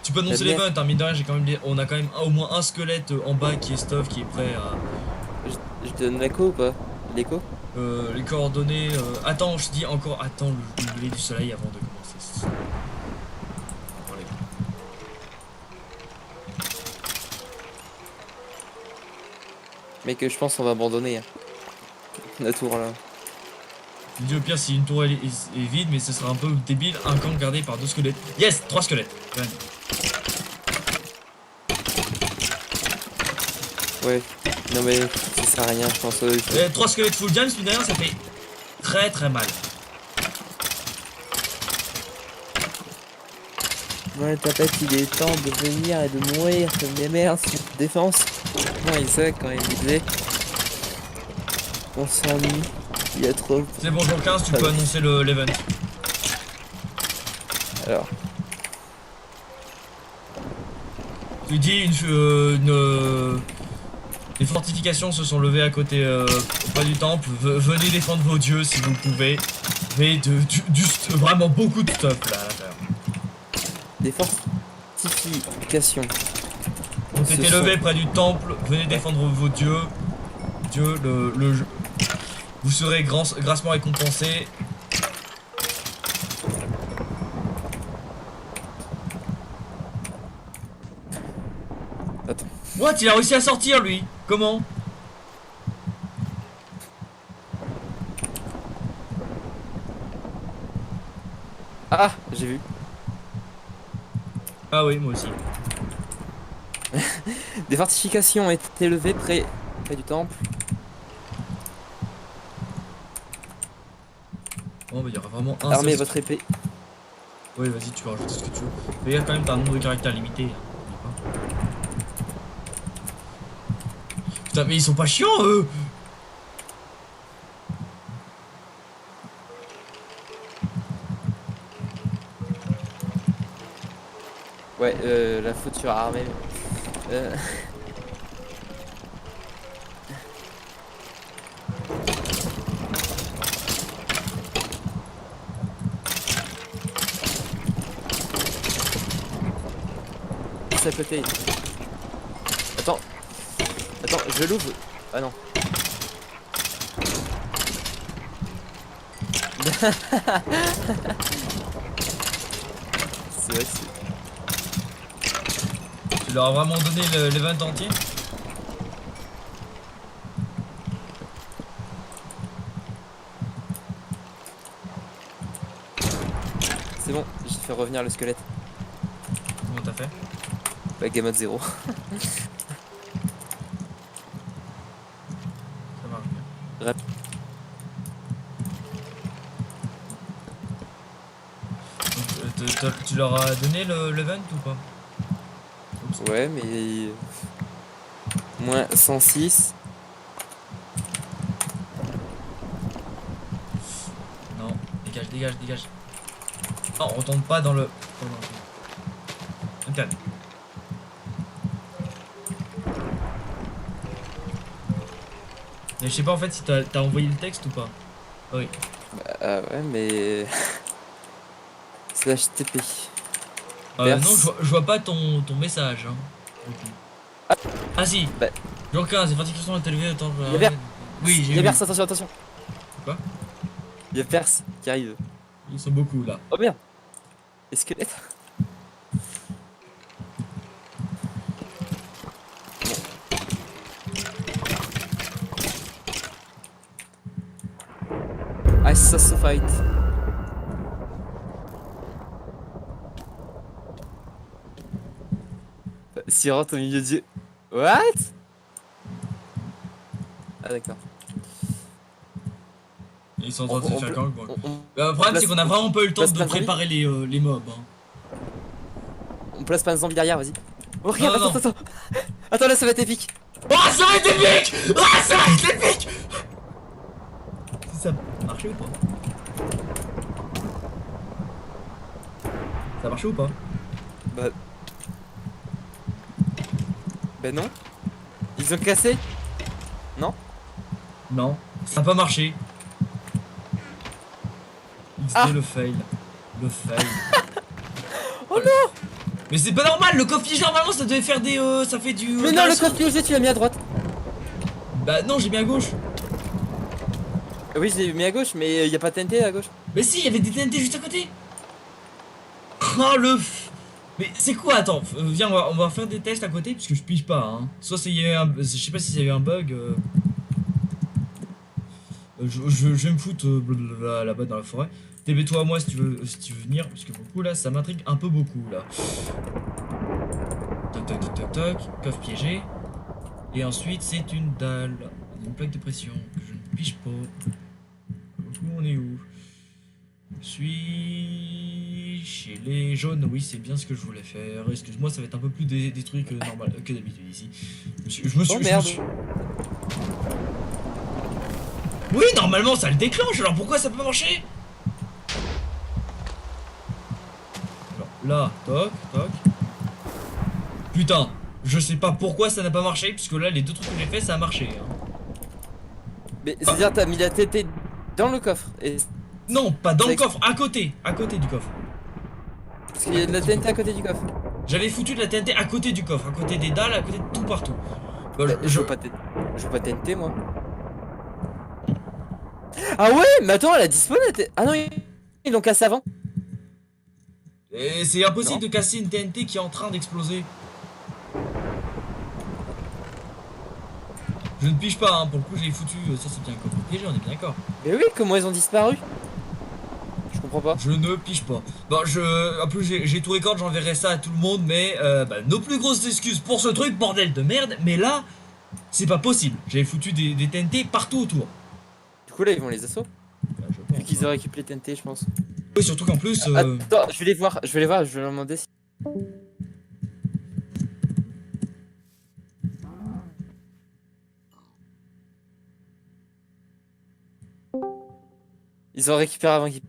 Tu peux annoncer La merde. l'event, hein, mine de rien, on a quand même au moins un squelette en bas qui est stuff, qui est prêt à... Je te donne l'écho ou pas? L'écho? les coordonnées... Attends, je dis encore, attends le lever du soleil avant de commencer. Allez. Mec, je pense qu'on va abandonner. Hein. La tour là. Je dis au pire si une tour est vide, mais ce sera un peu débile, un camp gardé par 2 squelettes. Yes, 3 squelettes. Ouais. Non mais ça sert à rien, je pense. 3 squelettes full damage, mais derrière ça fait très très mal. Ouais, tapette, il est temps de venir et de mourir comme des merdes sur défense. Non, Isaac, quand il disait on s'ennuie, il y a trop. C'est bon, jour 15, tu peux annoncer l'event. Alors, Tu dis les fortifications se sont levées à côté auprès du temple. Venez défendre vos dieux si vous pouvez. Mais vraiment beaucoup de stuff là à l'intérieur. des fortifications. On été levé près du temple. Venez défendre vos dieux. Vous serez grassement récompensés. Attends. What? Il a réussi à sortir lui? Comment? Ah, j'ai vu. Ah oui, moi aussi. Des fortifications ont été levées près du temple. Oh, bah il y aura vraiment un Armez seul- votre épée. Oui, vas-y, tu peux rajouter ce que tu veux. Mais il y a quand même un nombre de caractères limité. Hein. Putain, mais ils sont pas chiants eux! Ouais, la faute sur armée. Ça peut être. Attends. Attends, je l'ouvre. Ah non. C'est vrai que c'est... Tu leur as vraiment donné l'event entier? C'est bon, j'ai fait revenir le squelette. Comment t'as fait? Bah, game mode 0. Ça marche bien. Rap. Donc, tu leur as donné l'event ou pas? Oups. Ouais, mais... Moins 106. Non, dégage, dégage, dégage. Oh, on retourne pas dans le... Interne. Mais je sais pas en fait si t'as envoyé le texte ou pas. Ah oui. Bah ouais, mais... Slash TP. Non, Perse. je vois pas ton message. Hein. Ok. Ah si. Bah. Jour 15, les pratiques sont élevées. Attends, Il y a Perse. Oui, Il j'ai y a vu. Perse, attention. Quoi? Il y a Perse qui arrive. Ils sont beaucoup là. Oh merde. Les squelettes. I saw the fight. S'il rentre au milieu du... What? Ah d'accord. Ils sont en train de se faire gang. Le problème place- c'est qu'on a vraiment pas eu le temps place de pas de préparer les mobs. Hein. On place pas un zombie derrière, vas-y. Oh regarde, Non, attends. Attends, là ça va être épique. Oh ça va être épique! Ah ça va être épique! Ça a marché ou pas? Ça a marché ou pas? Ben non. Ils ont cassé. Non, ça a pas marché. XD Ah. le fail. Le fail. Oh non. Mais c'est pas normal, le coffre normalement ça devait faire des. Ça fait du. Mais non, le coffre piégé, tu l'as mis à droite. Bah non, j'ai mis à gauche. Oui, je l'ai mis à gauche, mais y a pas de TNT à gauche. Mais si, il y avait des TNT juste à côté. Oh le. Mais c'est quoi? Attends, viens, on va faire des tests à côté parce que je pige pas. Hein. Soit il y a eu je sais pas s'il y a eu un bug. Je vais me foutre là-bas dans la forêt. TB toi à moi si tu veux venir parce que beaucoup là ça m'intrigue un peu beaucoup là. Toc, coffre piégé. Et ensuite c'est une dalle, une plaque de pression que je ne pige pas. Beaucoup on est où? Je suis chez les jaunes, oui c'est bien ce que je voulais faire. Excuse-moi ça va être un peu plus des trucs normal que d'habitude ici. Je me suis. Oh merde. Oui, normalement ça le déclenche, alors pourquoi ça peut pas marcher? Alors là, toc. Putain, je sais pas pourquoi ça n'a pas marché, puisque là les deux trucs que j'ai fait ça a marché. Hein. Mais c'est-à-dire t'as mis la TNT dans le coffre. Et... Non, pas dans le C'est- coffre, à côté du coffre. Parce qu'il y a de la TNT à côté du coffre. J'avais foutu de la TNT à côté du coffre, à côté des dalles, à côté de tout partout. Bah, Je veux pas TNT moi. Ah ouais, mais attends, elle a disparu la TNT. Ah non, ils l'ont cassé avant. Et c'est impossible Non. de casser une TNT qui est en train d'exploser. Je ne pige pas, hein, pour le coup j'ai foutu, ça c'est bien un coffre piégé, on est bien d'accord. Mais oui, comment ils ont disparu? Je comprends pas. Je ne pige pas. Bon, en plus j'ai tout record, j'enverrai ça à tout le monde, mais nos plus grosses excuses pour ce truc, bordel de merde. Mais là, c'est pas possible. J'avais foutu des TNT partout autour. Du coup là, ils vont les assos. Bah, je pense, Vu qu'ils hein. ont récupéré les TNT, je pense. Oui, surtout qu'en plus. Attends, je vais les voir, je vais leur demander si... Ils ont récupéré avant qu'ils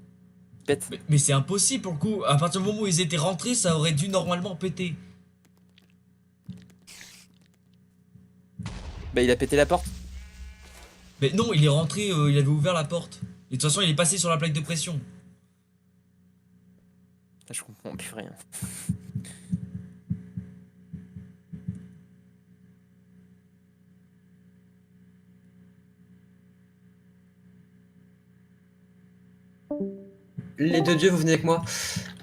pètent. Mais c'est impossible pour le coup. À partir du moment où ils étaient rentrés, ça aurait dû normalement péter. Bah il a pété la porte. Mais non, il est rentré, il avait ouvert la porte. Et de toute façon, il est passé sur la plaque de pression. Ah, je comprends plus rien. Les deux dieux, vous venez avec moi.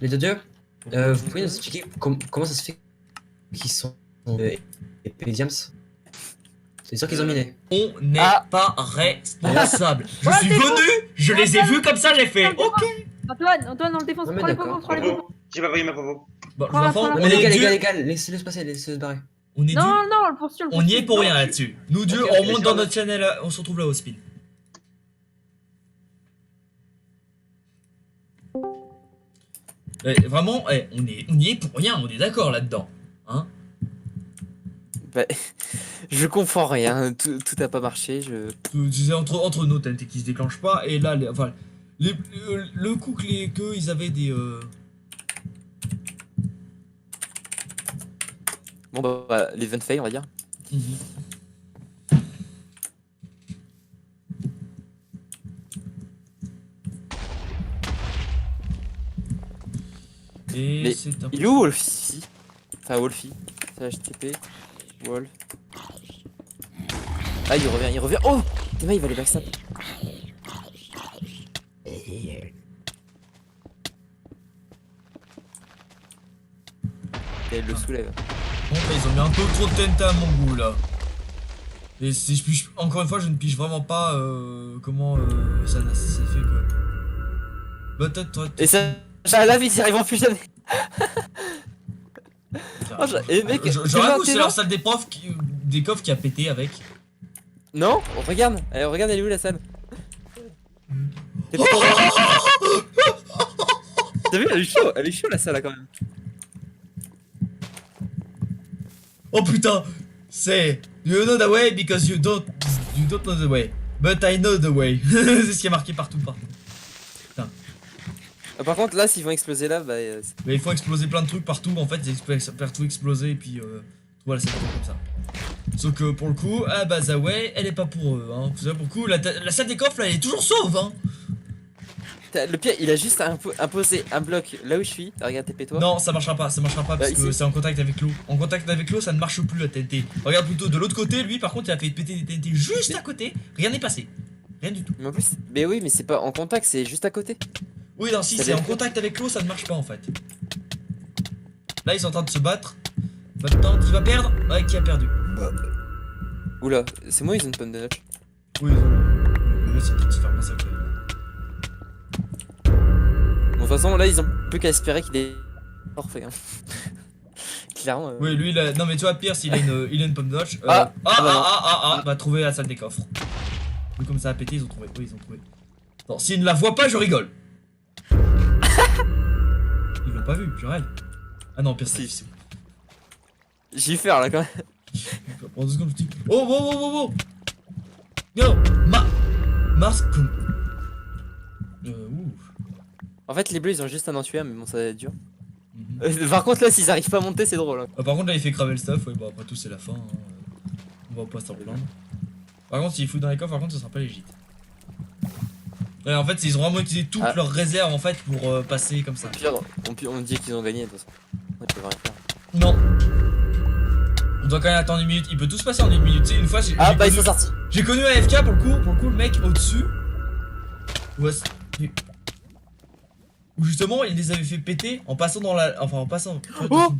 Les deux dieux, vous pouvez nous expliquer comment ça se fait qu'ils sont épédiams? C'est sûr qu'ils ont miné. On n'est Ah. pas responsable. Je suis venu, je les ai vus comme ça, j'ai fait. Ok. Antoine, on le défonce. Non, mais Prends les d'accord. pauvres, prends les pauvres. J'ai pas pris ma popo. Bon, les Voilà, enfants, voilà. on Non, mais est les dieux. gars, laissez-le se passer, laissez-le se barrer. On est dieux. Non, on le poursuit, On y est pour rien Non, là-dessus. Nous dieux, Ok, on ok, monte c'est dans bon. notre channel, on se retrouve là au spin. Vraiment, on y est pour rien, on est d'accord là-dedans. Hein? Bah, je comprends rien, tout a pas marché, C'est entre nos TNT qui se déclenchent pas, et là, le coup qu'eux ils avaient des. Bon bah, l'event fail on va dire. Mhm. Et Mais c'est un Il est où Wolfie? Enfin Wolfie. HTTP. Wolf. Ah il revient, il revient. Oh Demain il va les backstab. Et il le soulève. Bon, bah, ils ont mis un peu trop de TNT à mon goût là. Et si je pige, encore une fois, je ne pige vraiment pas comment ça fait quoi. Bah, toi, Et ça, j'ai la vie, ils y arriveront plus jamais. Oh, et mec, j'aurais vu c'est leur salle des profs des coffres qui a pété avec. Non, regarde, regarde, elle est où la salle? T'as vu, elle est chaud la salle là quand même. Oh putain, c'est you know the way because you don't know the way, but I know the way. C'est ce qui est marqué partout. Putain. Ah, par contre là, s'ils vont exploser là, bah. Mais il faut exploser plein de trucs partout. En fait, faire tout exploser et puis voilà, c'est comme ça. Sauf que pour le coup, ah bah the way, elle est pas pour eux. Hein. Pour le coup, la salle des coffres là, elle est toujours sauve. Hein. Le pire, il a juste imposé un bloc là où je suis. Regarde, TP-toi. Non, ça marchera pas parce que c'est en contact avec l'eau. En contact avec l'eau, ça ne marche plus la TNT. Regarde plutôt de l'autre côté, lui par contre, il a fait péter des TNT juste à côté. Rien n'est passé. Rien du tout. Mais en plus, mais oui, mais c'est pas en contact, c'est juste à côté. Oui, non, si c'est en contact avec l'eau, ça ne marche pas en fait. Là, ils sont en train de se battre. Maintenant, qui va perdre? Ouais, qui a perdu? Oula, c'est moi, ils ont une pomme de notch. Oui, ils ont. Ils sont en train de se faire massacrer. Bon, de toute façon, là, ils ont plus qu'à espérer qu'il est parfait. Hein. Clairement. Oui, lui, non, mais tu vois, pire, s'il a une pomme de notch. Va trouver la salle des coffres. Oui, comme ça a pété, ils ont trouvé. Oui, ils ont trouvé. Bon, s'ils ne la voient pas, je rigole. Ils l'ont pas vu, purée. Ah non, pire, c'est. J'y faire là quand même. Prends 2 secondes, je dis. Oh. Yo, Mars. En fait, les bleus ils ont juste un en tuer un, mais bon, ça va être dur. Par contre, là, s'ils arrivent pas à monter, c'est drôle. Hein. Par contre, là, il fait cramer le stuff. Ouais, bah après tout, c'est la fin. Hein. On va pas s'en plaindre. Par contre, s'ils foutent dans les coffres, par contre, ça sera pas légit. Ouais, en fait, ils ont vraiment utilisé toutes leurs réserves en fait pour passer comme ça. Pire, on dit qu'ils ont gagné de toute façon. Ouais, tu peux rien faire. Non. On doit quand même attendre 1 minute. Il peut tout se passer en 1 minute. Tu sais, une fois, ils sont sortis. J'ai connu un AFK pour le coup, le mec au-dessus. Où justement, il les avait fait péter en passant dans la. Enfin, en passant. Oh,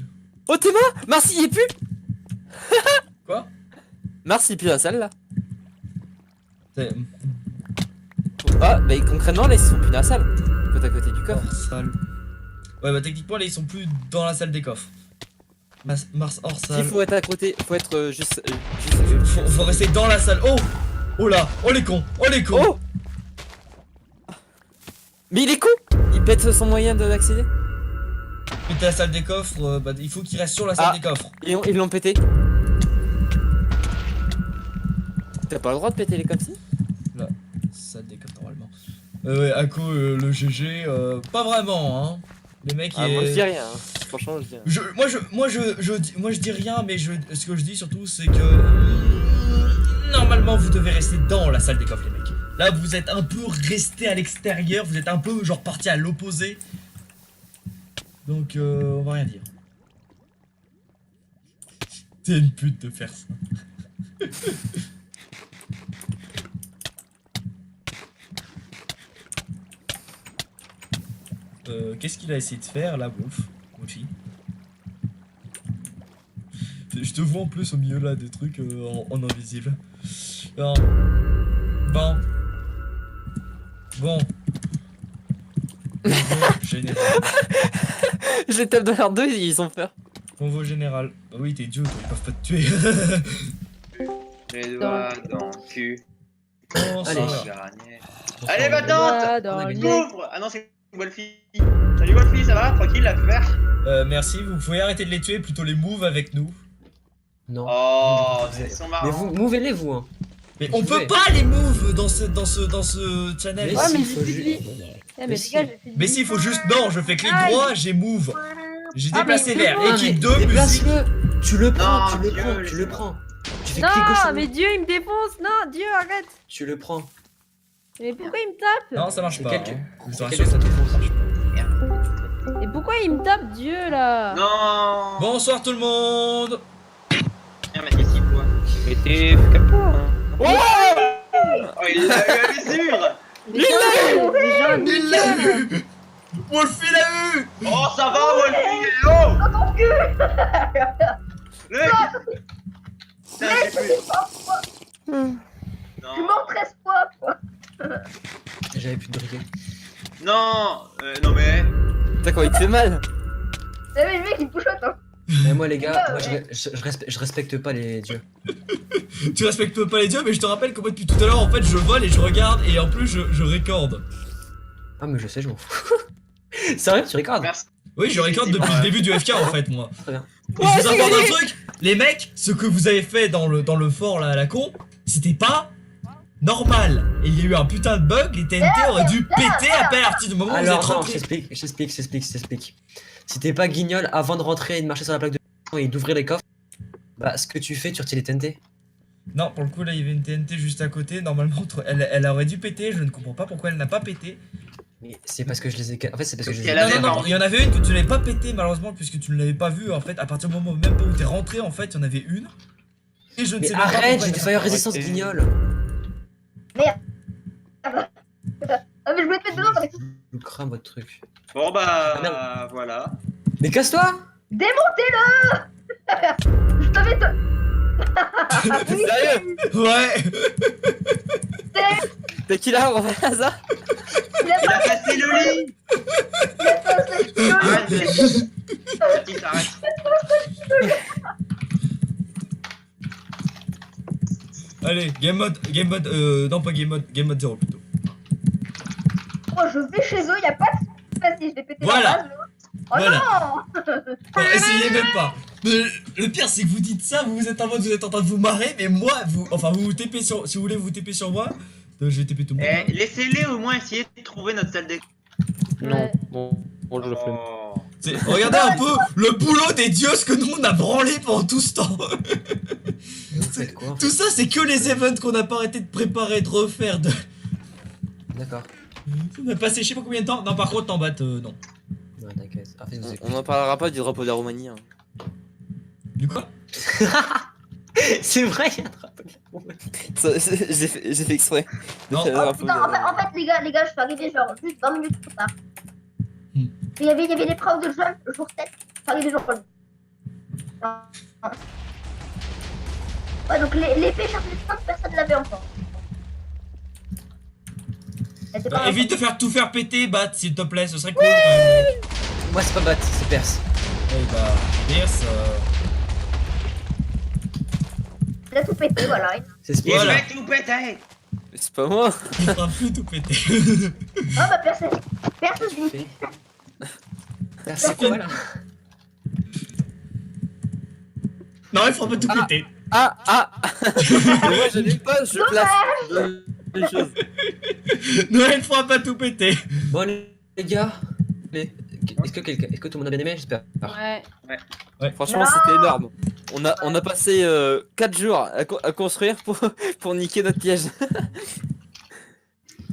t'es mort Mars, il est plus. Quoi? Mars, il est plus dans la salle là. Ah, bah concrètement, là, ils sont plus dans la salle. Peut-être à côté du coffre. Hors salle. Ouais, bah techniquement, là, ils sont plus dans la salle des coffres. Mars hors salle. Il faut être à côté, faut être juste. Faut rester dans la salle. Oh là, oh les cons. Oh mais il est con. Il pète son moyen d'accéder. Péter la salle des coffres, bah il faut qu'il reste sur la salle des coffres. Ils l'ont pété. T'as pas le droit de péter les coffres si? Là, salle des coffres normalement. Ouais, Ako, le GG, pas vraiment, hein. Les mecs, moi je dis rien, hein. Franchement je dis rien. Moi je dis rien, mais ce que je dis surtout c'est que normalement vous devez rester dans la salle des coffres les mecs. Là vous êtes un peu resté à l'extérieur, vous êtes un peu genre parti à l'opposé. Donc on va rien dire. T'es une pute de faire ça. Qu'est-ce qu'il a essayé de faire là, Wolfie? Je te vois en plus au milieu là des trucs en invisible. Alors, bon. Général. Je les tape dans leur dos, ils ont peur. Convo général. Bah oui, t'es idiot, ils peuvent pas te tuer. Les doigts dans le cul. Oh, allez, allez, ma tante! Dans le Pauvre! Ah non, c'est Wolfie. Salut Wolfie, ça va? Tranquille, la frère? Merci, vous pouvez arrêter de les tuer, plutôt les move avec nous. Non. Oh, ils sont marrants. Mais vous, mouvez-les vous. Hein. Mais on peut pas les move dans ce channel. Mais Ouais, si, mais faut j'ai plus de vie. Eh, mais si. les gars, j'ai plus de Mais vie. si, il faut juste. Non, je fais clic droit, j'ai move. J'ai Ah, déplacé mais vers c'est bon. équipe 2, musique. Déplace-le. Tu le prends, Non, tu le Dieu, prends, tu laissez-moi. le prends. Tu fais clic gauche. Non, mais Dieu, il me défonce. Non, Dieu, arrête. Tu le prends. Mais pourquoi il me tape? Non, ça marche C'est pas. quelqu'un- Hein. Je te c'est rassure, quelqu'un ça qui marche défonce. pas. Et pourquoi il me tape Dieu là? Non. Bonsoir tout le monde. Viens, Mathieu, s'il faut. Mais t'es calme-toi. Oh, il l'a eu à l'usure. Déjà, Il l'a eu. Wolfie l'a eu. Oh, ça va, Wolfie. Oh. Le mec. Putain, j'ai plus. Non. Tu mens 13 fois, quoi. J'avais plus de briquet. Non. Non, mais. Putain, quand il te fait mal. Mais le mec, il pouchote, hein. Mais moi, les gars, moi, je respecte pas les dieux. Tu respectes pas les dieux, mais je te rappelle que moi depuis tout à l'heure en fait je vole et je regarde et en plus je récorde. Ah, mais je sais, je m'en fous. Sérieux, tu regardes? Merci. Oui, je récorde depuis le début du FK en fait moi. Très bien. Et je vous informe d'un truc, les mecs, ce que vous avez fait dans le fort là à la con, c'était pas normal. Et il y a eu un putain de bug, les TNT auraient dû péter à partir du moment où vous êtes Alors, non, rentrés. je t'explique. Si t'es pas guignol avant de rentrer et de marcher sur la plaque de et d'ouvrir les coffres, bah ce que tu fais, tu retires les TNT. Non, pour le coup là il y avait une TNT juste à côté, normalement elle aurait dû péter, je ne comprends pas pourquoi elle n'a pas pété. Mais c'est parce que je les ai. En fait, c'est parce que je les ai. Elle avait Non, vendu. il y en avait une que tu n'avais pas pété malheureusement puisque tu ne l'avais pas vue en fait, à partir du moment même pas où t'es rentré en fait, il y en avait une. Et je ne Mais sais même pas arrête, pourquoi j'ai des elle- fire résistance Arrêtez. guignol. Ah, mais je voulais te mettre dedans, parce que Je vous crame votre truc. Bon, Ah, bah. Voilà. Mais casse-toi! démontez-le. Je t'avais te... Sérieux? Ouais. T'as qui là, on va à ça? Il a Il a cassé le lit. Arrête, Baptiste, arrête. Allez, game mode, non pas game mode 0 plutôt. Oh, je vais chez eux, y a pas de... Vas-y, je vais péter Voilà. la base. Oh Voilà. non. Non, essayez même pas. Mais le pire c'est que vous dites ça, vous êtes en mode vous êtes en train de vous marrer, mais moi, vous vous tapez sur, si vous voulez vous taper sur moi, je vais taper tout le monde. Eh, laissez-les au moins essayer de trouver notre salle d'école. Non. Bon, je le ferai. Oh. Regardez un peu le boulot des dieux, ce que nous on a branlé pendant tout ce temps. Vous faites quoi? Tout ça c'est que les events qu'on n'a pas arrêté de préparer, de refaire, de... D'accord. On a passé je sais pas combien de temps. Non par contre t'en battes, non. Ouais, t'inquiète. Ah, fais-nous écouter. On n'en parlera pas du drapeau de la Roumanie. Hein. Du quoi? C'est vrai, il y a un drapeau de la Roumanie. J'ai fait exprès. Non. Le Oh, drapeau de putain, la- en fait, les gars, je suis arrivé genre juste 20 minutes trop tard. Hmm. Il y avait des preuves de jump le jour 7. Je suis arrivé jour 1. Ouais, donc l'épée chargée de 5 personnes l'avaient encore. Elle était pas Évite de faire tout faire péter, bat s'il te plaît, ce serait cool quand même. Moi, c'est pas Bat, c'est Perse. Ouais bah, Pierce, Il a tout pété, voilà. C'est Il Spear. Voilà. fait tout péter. C'est pas moi. il fera plus tout péter. Ah bah personne d'une fille. Perse, c'est quoi là? Non, il fera pas tout péter. Ah. Mais moi je n'ai pas, je place les choses. Non, il fera pas tout péter. Bon, les gars, mais est-ce que tout le monde a bien aimé? J'espère. Ouais. Franchement, Non. c'était énorme. On a passé 4 jours à construire pour niquer notre piège.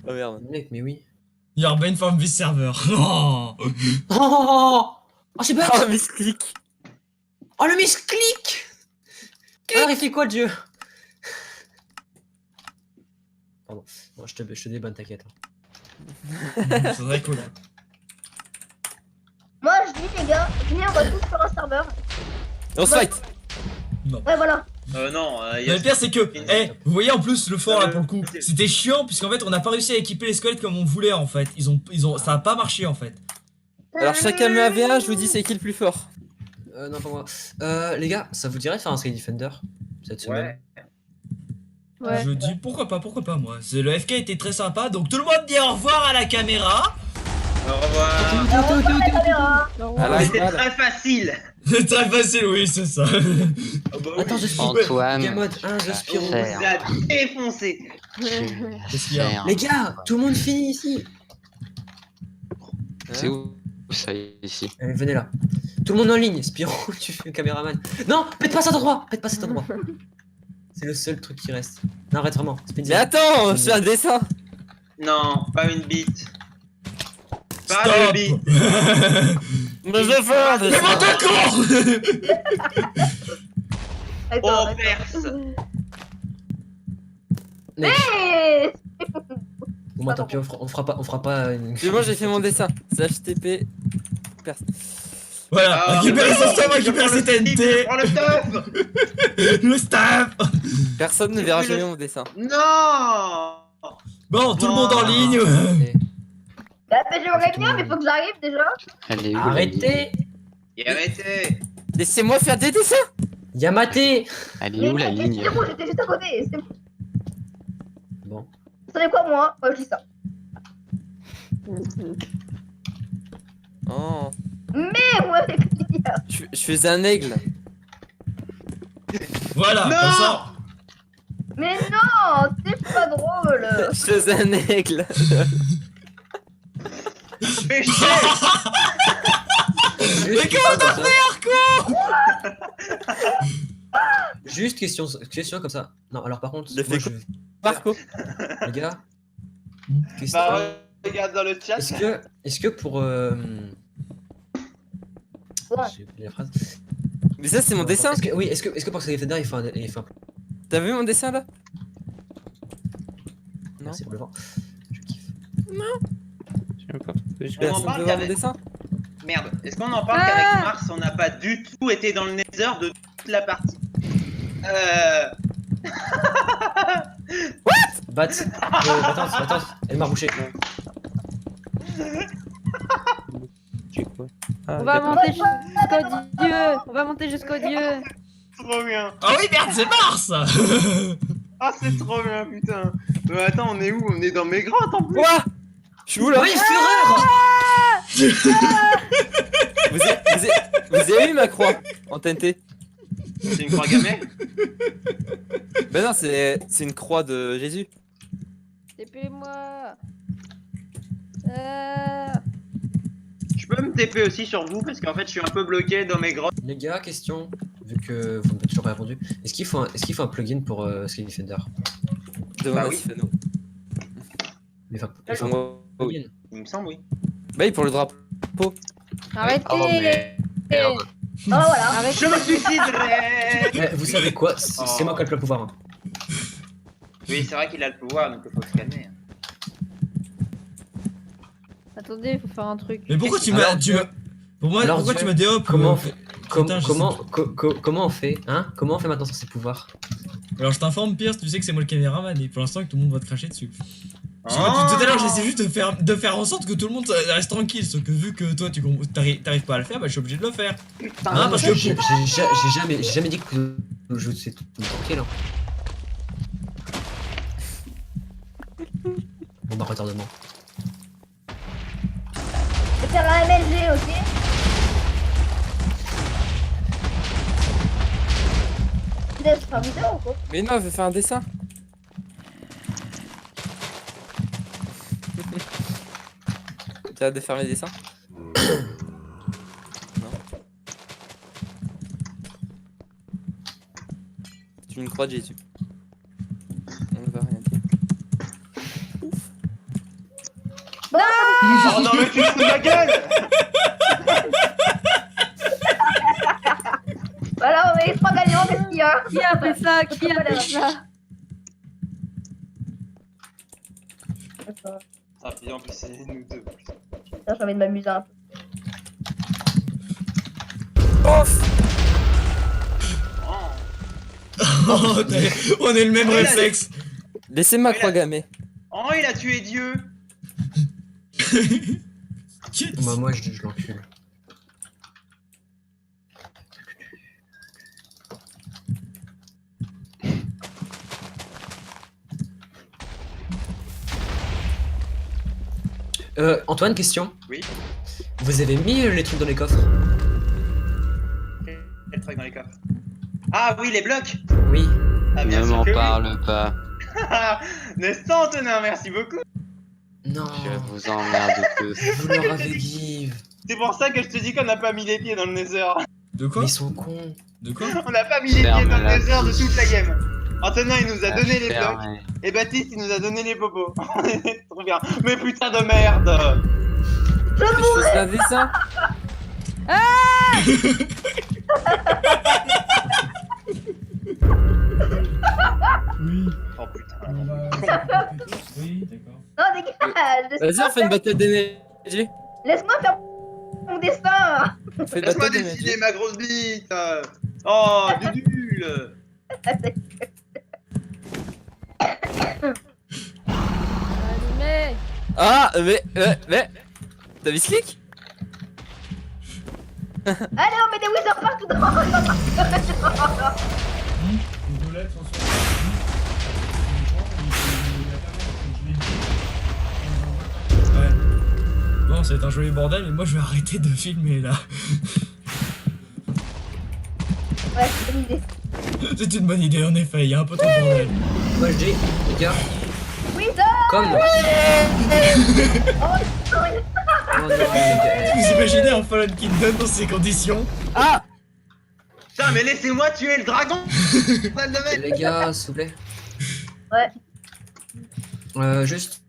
Oh merde. Mec, mais oui. Il y aura bien une forme vice serveur. Oh. Oh, c'est Bat! Oh, misclick. Oh, le misclick! Alors, il fait quoi, Dieu? Pardon, bon, je te débanne, t'inquiète. C'est très cool. Moi je dis les gars, venez on va tous sur un serveur. On se fight. Ouais voilà. Non, Mais le pire c'est que, vous voyez en plus le fort là pour le coup, c'était chiant puisqu'en fait on n'a pas réussi à équiper les squelettes comme on voulait en fait. Ça a pas marché en fait. Alors chacun met un V1, je vous dis c'est qui le plus fort. Non, pas moi. Les gars, ça vous dirait de faire un Sky Defender cette semaine? Ouais. Ouais. Je dis pourquoi pas moi. Le FK était très sympa donc tout le monde dit au revoir à la caméra. Au revoir. À la C'était balle. très facile. C'est très facile, oui, c'est ça. Ah bah oui. Attends, je suis Antoine, Game mode 1 de Spiro. On vous a défoncé. Qu'est-ce qu'il y a? Les gars, tout le monde finit ici. C'est où ça ici? Allez, venez là. Tout le monde en ligne. Spiro, tu fais le caméraman. Non, pète pas cet endroit. Pète pas cet endroit. C'est le seul truc qui reste. Non, arrête vraiment. Speedy. Mais attends, je fais un dessin. Non, pas une bite. Pas de bi. Mais je fais un Mais dessin. mon con. Attends, Oh, attends. perse. Mec, Hey bon, moi, tant pis, on fera pas une. C'est bon, j'ai fait mon dessin. C'est HTTP. Voilà, Ah, récupérez son staff, je récupérez prends le ses slip, je TNT. prends le top. Le staff. Personne ne verra jamais mon dessin. Non. Bon, tout le monde en ligne. Bah, j'aimerais bien, mais faut que j'arrive déjà. Elle est où, la Arrêtez! ligne Et arrêtez. Laissez-moi faire des dessins. Yamaté! Elle est où la ligne C'est bon, j'étais juste à côté. C'est bon. Bon. Vous savez quoi, moi? Moi, je dis ça. Oh. Mais moi, c'est dire. Je faisais un aigle. Voilà, Non. comme ça. Mais non, c'est pas drôle. Je faisais un aigle. Mais je sais. Juste comment t'as Juste question comme ça. Non, alors par contre, Le moi, fait Marco. les gars, question. Bah, regarde dans le chat. Est-ce que pour Ouais. j'ai oublié la phrase. Mais ça, c'est mon dessin. Est-ce que pour Defender il fait un. T'as vu mon dessin là? Non. Merci pour le voir. Je kiffe. Je sais pas. On en On parle peut voir mon qu'avec... dessin? Merde, est-ce qu'on en parle Ah. qu'avec Mars, on n'a pas du tout été dans le Nether de toute la partie Bat. Attends, elle m'a rouché. C'est quoi Ah, On va d'accord. monter jusqu'au dieu. On va monter jusqu'au dieu. Trop bien. Ah oui, merde, c'est Mars. Ah, c'est trop bien, putain. Mais attends, on est où? On est dans mes grottes en plus. Quoi? Je suis où là? Oui, fureur! Vous avez vu ma croix en TNT? C'est une croix gammée. Ben non, c'est une croix de Jésus. TP-moi. Je peux me TP aussi sur vous parce qu'en fait, je suis un peu bloqué dans mes grottes. Les gars, question, vu que vous m'avez toujours pas répondu, est-ce qu'il faut un plugin pour Sky Defender? Devant Bah la oui. Sifano. Mais enfin, Ah, il faut un Oh, oui. plugin. Il me semble, oui. Bah oui, pour le drapeau. Arrêtez. Oh, mais... Merde. Oh, voilà. Arrêtez. Je me suiciderai. Eh, vous savez quoi? C'est moi qui ai le pouvoir. Hein. Oui, c'est vrai qu'il a le pouvoir, donc il faut se calmer. Attendez, il faut faire un truc. Mais pourquoi tu Alors, m'as. Pour moi, alors, pourquoi tu- tu m'as déhop? Comment on fait Putain, je comment on fait? Hein? Comment on fait maintenant sur ces pouvoirs? Alors je t'informe, Pierce, tu sais que c'est moi le caméraman et pour l'instant que tout le monde va te cracher dessus. Parce que Oh. tout à l'heure j'essaie juste de faire en sorte que tout le monde reste tranquille, sauf que vu que toi t'arrives pas à le faire, bah je suis obligé de le faire. Hein, parce que J'ai jamais dit que je sais tout tranquille. Hein. Bon bah retardement. Je vais faire un MLG, ok? Vous êtes pas vidéo ou quoi? Mais non, elle veut faire un dessin. T'as hâte de faire mes dessins? Non. C'est une croix de Jésus. On ne va rien dire. Oh non, mais tu te fous de ma gueule. Voilà, on est 3 gagnants, qu'est-ce qu'il y a? Qui a fait ça? Qui a fait ça? Ah, puis en plus, c'est nous deux. Putain, j'ai envie de m'amuser un peu. Oh, on est le même Oh, il a- réflexe. Laissez ma Ouais, croix là. gammée. Oh, il a tué Dieu. Bah moi je l'encule. Antoine, question. Oui. Vous avez mis les trucs dans les coffres? Quel truc dans les coffres? Ah oui, les blocs. Oui. Ah, bien Ne sûr m'en que oui. parle pas. N'est-ce pas, Antonin? Merci beaucoup. Non. Je vous emmerde tous. Vous leur avez dit. C'est pour ça que je te dis qu'on n'a pas mis les pieds dans le Nether. De quoi? Mais ils sont cons. De quoi? On n'a pas mis les pieds dans le Ferme-la. Nether de toute la game. Antonin, il nous a donné les blocs. Fermé. Et Baptiste, il nous a donné les popos. Trop bien. Mais putain de merde. Je Je faisais un dessin. Oui. Oh putain. On va... Oui, d'accord. Non, dégage. Vas-y, on fait une bataille d'énergie. Laisse-moi faire mon dessin. On fait une Laisse-moi bataille dessiner d'énergie. ma grosse bite. Oh, du nul. Allumez. Ah, mais. T'as vu ce clic? Allez, on met des wizards partout dans Désolé, François. Ouais. Bon, c'est un joli bordel, mais moi je vais arrêter de filmer là. Ouais, c'est une idée. C'est une bonne idée en effet, il y a un peu trop de bordel. Moi je dis, les gars, Wizard. comme. Oh, Oh non, les gars. Vous imaginez un Fallen Kingdom dans ces conditions? Ah! Putain, mais laissez-moi tuer le dragon. Bordel de merde. Les gars, s'il vous plaît. Ouais. Juste.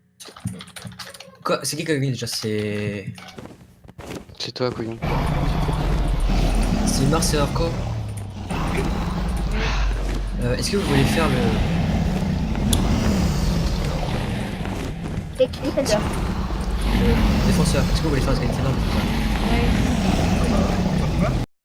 Quoi, c'est qui a gagné déjà? C'est. C'est toi, couillon. C'est Mars et Arco. Est-ce que vous voulez faire le. Defender. Défenseur? Est-ce que vous voulez faire le Defender? Oui.